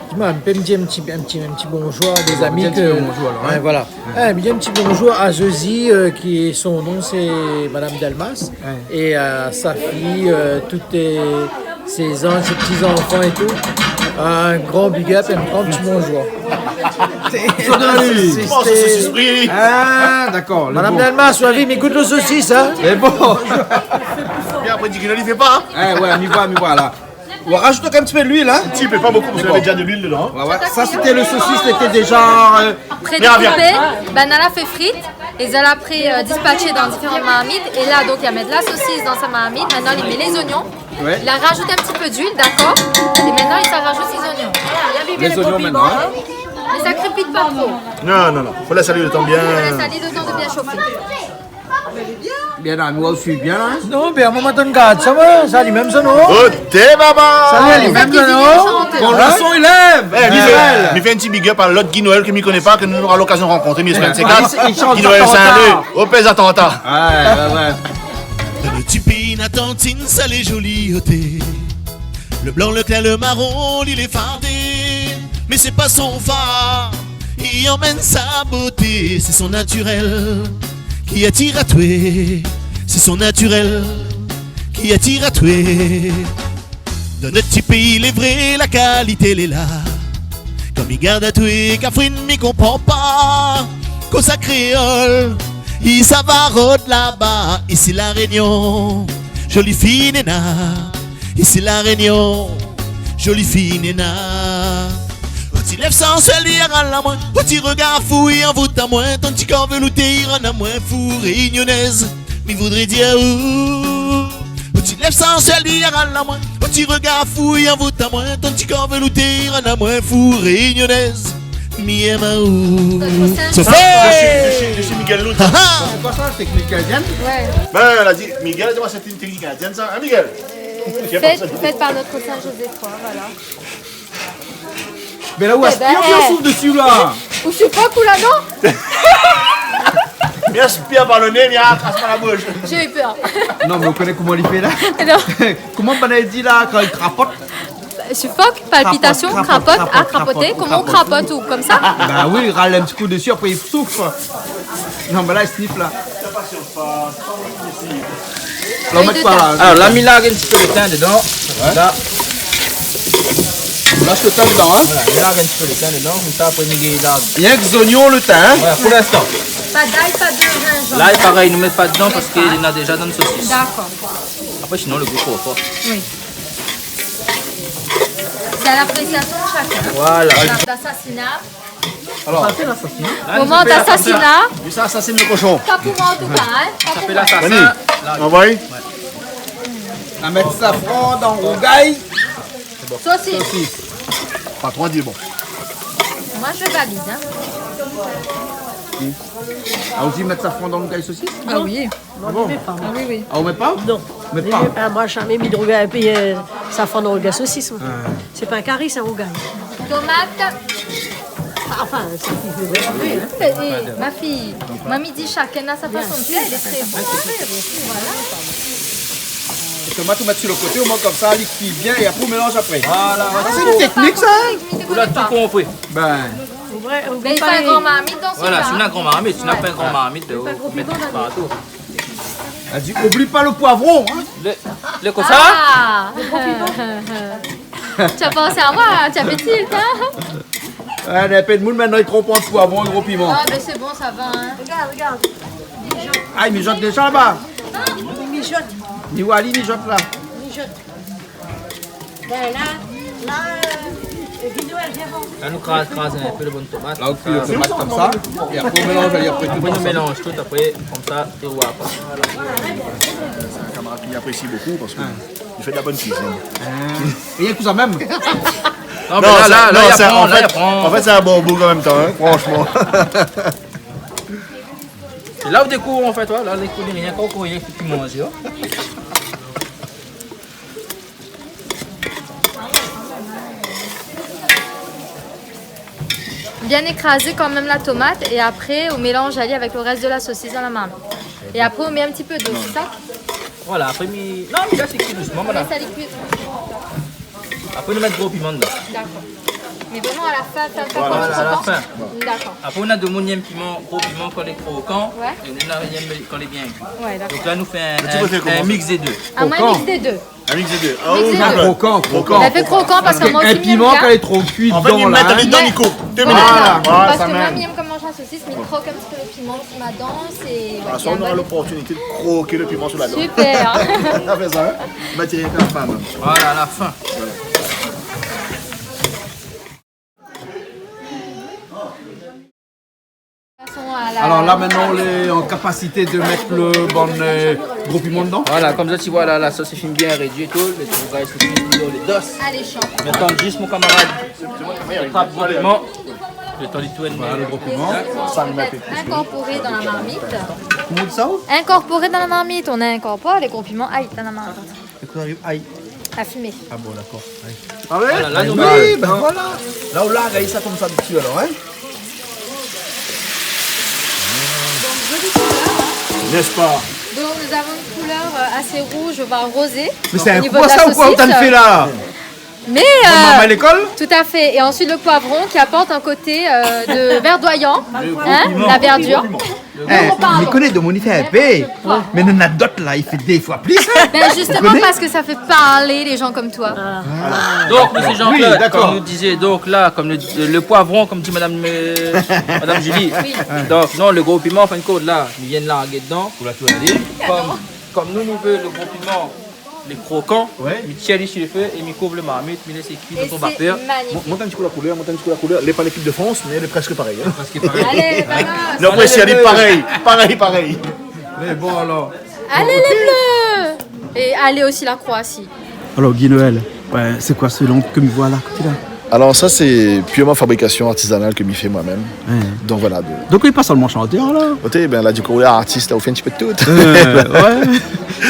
Dis-moi, on peut me dire un petit bonjour à des Bon, amis un petit que... bonjour, alors, hein. Ouais, voilà. Me dire un petit bonjour à Zezi, qui son nom c'est Madame Delmas, et à sa fille, tous ses petits-enfants et tout. Un grand big up et un grand petit bonjour. C'est Ah, d'accord. Madame Delmas, soyez, mais goûte le saucisse, hein. C'est bon. Bien après, dit qu'il ne le fait pas. Ouais, on y voit là. On va rajouter un petit peu de l'huile, hein? Un petit peu, pas beaucoup, parce qu'il y avait déjà de l'huile dedans. Ouais. Ça, c'était le saucisse, c'était déjà. Près de couper, ben elle a fait frites et elle a pris dispatché dans différentes marmites. Et là, donc, il met de la saucisse dans sa marmite. Maintenant, il met les oignons. Ouais. Il a rajouté un petit peu d'huile, d'accord. Et maintenant, il s'en rajoute ses oignons. Les oignons maintenant, hein? Mais ça crépite pas trop. Non. Faut laisser aller le temps bien. Il faut laisser le temps de bien chauffer. Bien, là, moi aussi, bien là. Non, mais à un moment donné, ça va, ça a les mêmes sonos. Oh, t'es maman! Ça a les mêmes sonos. Bon, le son, il lève. Il fait un petit big up à l'autre Guy Noël que je ne connais pas, que nous aurons l'occasion de rencontrer, mais Il chante Guy Noël Saint-Leu, au Pèse Attentat. Ouais. Dans le petit pays natantine, ça les jolies ôtés. Le blanc, le clair, le marron, il est fardé. Mais c'est pas son phare, il emmène sa beauté. C'est son naturel qui attire à tuer. C'est son naturel qui attire à tuer. Dans notre petit pays, il est vrai, la qualité, elle est là. Comme il garde à tuer, Catherine m'y comprend pas. Qu'au sa créole, il s'avarote là-bas. Ici la Réunion, jolie fille Néna. Ici la Réunion, jolie fille Néna. Quand il lève sans se lire à la main, quand il regarde fou et en voûte à moins, ton petit corps velouté, il rend à moins fou réunionnaise. Mais voudrait dire où? Quand il lève sans se lire à la main, quand il regarde fou et en voûte à moins, ton petit corps velouté, il rend à moins fou réunionnaise. C'est fait de chez Miguel Lout. C'est quoi ça, technique canadienne? Ouais. Ben, elle a dit, Miguel, dis-moi, c'est une technique canadienne, ça? Hein, Miguel? Faites par notre Saint-Joseph, voilà. Mais là où est-ce qu'il y a bien souffle dessus là? Ou je sais pas, là, non? Viens spire par le nez, viens, trace par la bouche. J'ai eu peur. Non, mais on connaît comment il fait là. Non. Comment on a dit là quand il crapote? Suffoque, palpitation, crapote, crapoter. Comment on crapote ou comme ça? Bah oui, il râle un petit coup dessus, après il souffle. Non, mais là il sniffe là. Alors, mettre par là. Alors, là, Mila a un petit peu de thym dedans. Là. On lâche le thym dedans, hein. Voilà, Mila a un petit peu de thym dedans. Comme ça, après, Miguel là. Rien que les oignons, le thym. Hein. Voilà, pour l'instant. Pas d'ail, pas de gingembre. L'ail, pareil, ne met pas dedans parce qu'il y en a déjà dans le saucisse. D'accord. Après, sinon, le goût trop fort. Oui. C'est à l'appréciation de chacun. Voilà. D'assassinat. Alors, Moment d'assassinat. Lui, ça assassine le cochon. Pas pour moi en tout cas, hein. Pas pour moi. Venez, envoie. On va mettre safran dans le rougail. Saucisse. Pas trop dit, bon. Moi je valide, hein. Ah, aussi mettre safran dans le rougail saucisse? Ah oui. Ah bon? Ah oui, oui. Ah, on met pas? Non. On met pas. Moi, j'ai jamais mis de rougail, puis ça fait dans le rougail saucisse. C'est pas un curry, c'est un rougail. Tomate. Enfin, c'est qui veut. Ma fille, mamie dit chacun a sa façon de faire, elle est très bonne. Voilà. Les tomates, on met sur le côté, on met comme ça, liquide bien et après on mélange après. Voilà. C'est une technique ça? Vous l'avez tout compris. Ben. Mais il faut un grand marmite dans ce Voilà, cas. si on a un grand marmite, si on n'a pas un grand marmite, on met partout. Elle dit, oublie pas le poivron. Hein? Le quoi ça? Ah. Tu as pensé à moi, tu as petit, hein? Ouais, il y a pas de monde maintenant, ils trop point de poivron et gros piment. Ah, mais c'est bon, ça va, hein. Regarde. Ah, il mijote déjà là-bas. Il mijote. Ni Wally, mijote là. Mijote. Ben là, Guido, elle vient voir. Là, nous crasons un peu de bonne tomate. Là, on cuit les tomates comme ça. Et après, on mélange, après tout. Après, on mélange tout, après, comme ça, et voilà. C'est un camarade qui apprécie beaucoup parce qu'il fait de la bonne cuisine. Rien que ça même. Non, mais là, il apprend. En fait, c'est un bon bout en même temps, hein, franchement. C'est là où découvre en fait, là, on découvre rien qu'au rien qui mange. Bien écraser quand même la tomate et après on mélange allié avec le reste de la saucisse dans la marmite. Et après on met un petit peu d'eau, c'est ça? Voilà, après, non, mais là c'est cuit doucement, madame. Ça liquide. Après, on met gros piment dedans. D'accord. Mais vraiment à la fin, Voilà, à la fin. D'accord. Après, on a de monième piment, gros piment quand il est croquant. Ouais. Et on a quand il est bien cuit. Ouais, d'accord. Donc là, nous fait un mix des deux. Un mix des deux. Un mix des deux. Ah oui, croquant. On a fait croquant parce que moi aussi, un piment quand il est trop cuit en fait, dedans ils là. mettent dedans, Nico. 2 minutes. Parce que moi, j'aime comme manger la saucisse, mais il croque un petit peu le piment sur ma dent. C'est. Ça, on aura l'opportunité de croquer le piment sur la dent. Super. On a fait ça, hein? On va tirer la femme. Voilà, à la fin. Alors là maintenant on est en capacité de mettre le bon gros piment dedans. Voilà, comme ça tu vois là, la sauce est fine bien réduite et tout. Les trouvailles sont fines, les dos. Alléchant. Maintenant juste mon camarade, le trappe gros piment. Le temps du tout voilà le gros piment. Incorporé dans la marmite. Comment on dit ça? Incorporé dans la marmite. On incorpore les gros piments dans la marmite. Aïe. À fumer. Ah bon d'accord. Ah ouais? Voilà, là, oui, ben voilà. Là on l'a regardé ça comme ça dessus alors hein. N'est-ce pas? Donc nous avons une couleur assez rouge, voire rosée. Mais c'est un quoi ça ou quoi on t'a fait là? Mais à l'école? Tout à fait. Et ensuite le poivron qui apporte un côté de verdoyant, la verdure. Je connais de mon fait un peu, mais il y en a d'autres là, il fait des fois plus. Ben justement parce que ça fait parler les gens comme toi. Donc, M. Jean-Claude, oui, comme nous disait, donc là, comme le poivron, comme dit Madame Julie. Oui. Donc, non, le gros piment, en fin de compte, là, ils viennent larguer dedans. Comme nous veut le gros piment, les croquants, ils tiennent sur le feu et ils couvrent le marmite, ils laissent cuire dans son vapeur. Monte un petit peu la couleur, Elle n'est pas l'équipe de France, mais elle est presque pareille. Hein. Presque pareil. Allez, Non, mais c'est pareil. Mais bon alors. allez les bleus. Et allez aussi la Croatie. Alors Guy Noël, ouais, c'est quoi ce long que me voilà à côté là? Alors ça c'est purement fabrication artisanale que m'y fait moi-même. Donc voilà. Donc il n'est pas seulement chanteur là. Ben là du coup artiste là on fait un petit peu de tout. Ouais.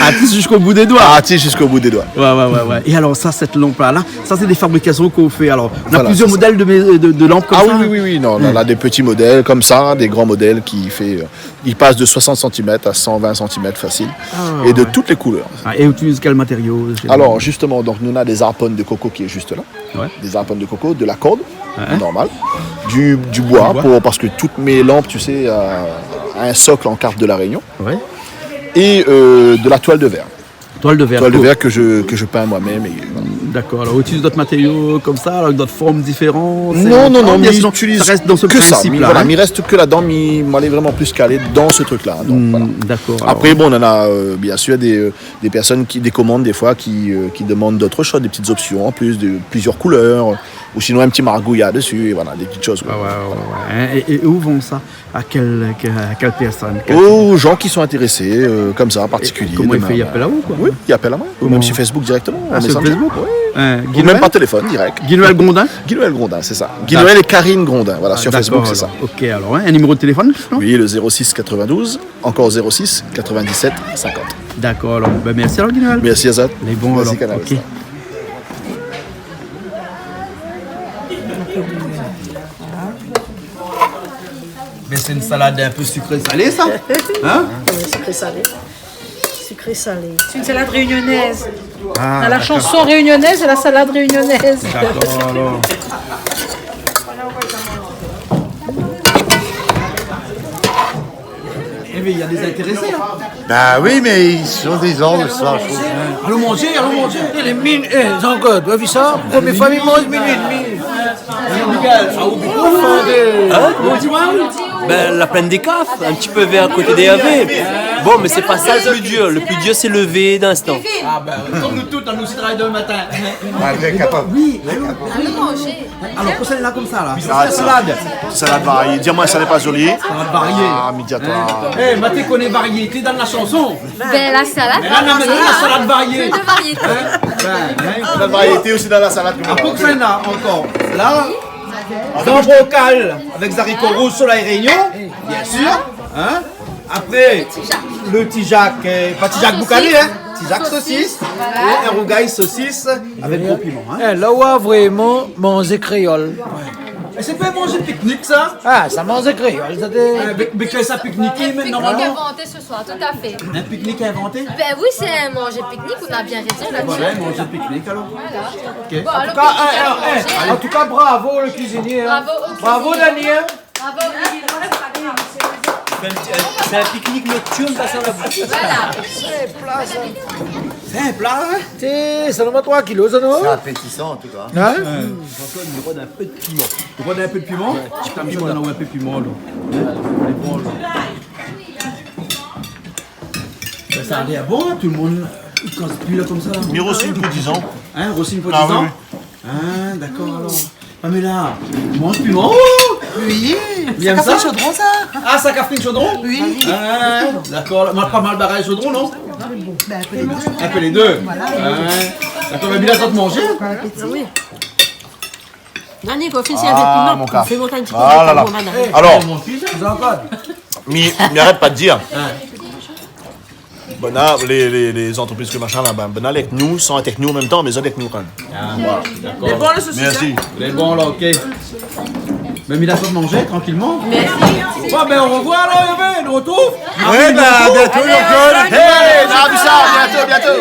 Artiste jusqu'au bout des doigts. Artiste jusqu'au bout des doigts. Ouais. Et alors ça, cette lampe là, ça c'est des fabrications qu'on fait. Alors on a Voilà, plusieurs modèles de lampes comme ça. Oui. Non, on a des petits modèles comme ça, des grands modèles qui fait, ils passent de 60 cm à 120 cm facile et de toutes les couleurs. Et utilise quel matériau? Alors justement, donc nous on a des harponnes de coco qui est juste là. Des harponnes de coco, de la corde normale, du bois, parce que toutes mes lampes, tu sais, a un socle en carte de la Réunion. Et de la toile de verre. Toile de verre. Toile de verre que je peins moi-même. Voilà. D'accord. Alors, utilise d'autres matériaux comme ça, avec d'autres formes différentes? Non, mais j'utilise ça reste dans ce que principe là. Voilà, il reste que là-dedans, mais il est vraiment plus calé dans ce truc-là. D'accord. Après, bon, on en a bien sûr des personnes des commandes des fois qui demandent d'autres choses, des petites options en plus, de plusieurs couleurs, ou sinon un petit margouillat dessus, et voilà, des petites choses. Et où vont ça? À quelle personne? Aux gens qui sont intéressés, comme ça, particuliers. Comment il fait? Il appelle à vous, quoi? Oui, il appelle à moi. Ou même sur Facebook directement. Sur Facebook? Ou même par téléphone, direct. Guy-Noël Grondin? Guy-Noël Grondin, c'est ça. Guy-Noël et Karine Grondin, voilà, sur Facebook, c'est ça. Ok, alors, un numéro de téléphone? Oui, le 06 92, encore 06 97 50. D'accord, alors, merci alors Guy-Noël. Merci Azad. Les bons, merci alors. Canal. Okay. Mais c'est une salade un peu sucrée-salée, ça? Hein? Sucré-salé. Sucré-salé. C'est une salade réunionnaise. Ah, la chanson réunionnaise et la salade réunionnaise. D'accord, alors. Eh bien, il y a des intéressés, là. Bah oui, mais ils sont des ordres le soir. Allons manger. Et les mines, encore, tu as vu ça? Première fois, ils mangent minute et demie. Ben, la plaine des CAF, un petit peu vers côté des AV. Bon, mais c'est pas ça le plus dur. Le plus dur, c'est lever d'instant. Ah ben, comme nous tous, on nous travaille demain matin. Oui, Allons manger. Alors, pour celle-là comme ça, là. Salade. Salade variée. Dis-moi, ça n'est pas joli. Salade variée. Ah, médiatoire. Eh, Mathé connaît variété dans la chanson. Ben, la salade. Mais là, on a maintenant la salade variée. De variété. La variété aussi dans la salade. Après que celle-là, encore. Là, dans le bocal, avec des haricots rouges sur la Réunion, bien sûr. Hein? Après, le Tijac, pas Tijac boucané, hein? Tijac saucisse. Et un rougail saucisse avec gros piment. Hein? Là où vraiment manger créole. Et c'est pas manger pique-nique, ça? Ah, ça mange créole. Mais que ça pique-niquer, mais Pique-nique normalement. inventé ce soir, tout à fait. Un pique-nique inventé? Ben oui, c'est un manger pique-nique, on a bien raison là-dessus. Ouais, manger pique-nique alors. Voilà. Ok. Bon, alors, En tout cas, bravo le cuisinier. Bravo, Bravo Daniel. Bravo. C'est un pique-nique nocturne passé à la bouche. Voilà. C'est un plat, hein? Ça nous met 3 kilos, ça non? c'est appétissant en tout cas. Hein? Encore une rôde un peu de piment. Tu rôdes un peu de piment? Tu t'as mis dans un peu de piment, là. C'est bon, là. Ben, ça a l'air bon, hein, tout le monde. Il casse plus là comme ça. Là. Mais Rossine pour 10 ans. Hein, Rossine pour 10 Ah, ans? oui. Ah, d'accord alors. Pamela, mange piment? Oh oui! Bien ça? Chaudron, ça? Ah, ça Catherine Chaudron? Oui. Ah, d'accord. Moi, pas mal barrage Chaudron, non? Ben, un peu les deux. Un peu les deux. Voilà. D'accord, mais bien ça te manger? Oui. Nani, qu'on fait Ah, avec mon cas. Fais monter un petit peu Ah là là. de madame. Alors, Mon fils, mais arrête pas de dire. Ben là, les entreprises que machin là, ben là avec nous, sont avec nous en même temps, mais ils sont avec nous quand même. Ah, voilà, d'accord. Les bons, le saucisson. Merci. Les bons là, ok. Mais il a pas de manger tranquillement. Merci. Bon, ben au revoir alors, Yves, de retour. Oui, bah bientôt, Yoko. Hey, on a vu ça, bientôt.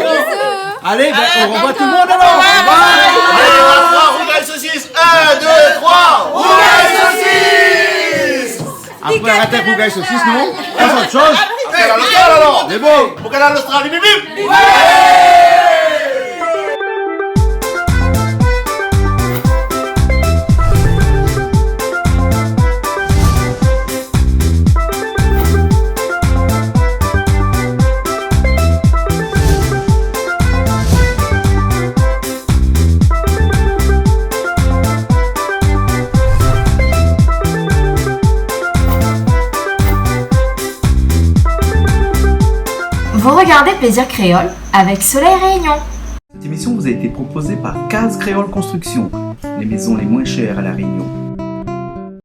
Allez, ben au revoir tout le monde alors. Au revoir. Allez, rougail saucisse. 1, 2, 3. Rougail saucisse. Après, arrêtez avec Rougail saucisse, non? Pas autre chose. Canal Austral alors. C'est bon. Pour Canal Austral, bip bip. Vous regardez Plaisir Créole avec Soleil Réunion. Cette émission vous a été proposée par Case Créole Construction, les maisons les moins chères à La Réunion.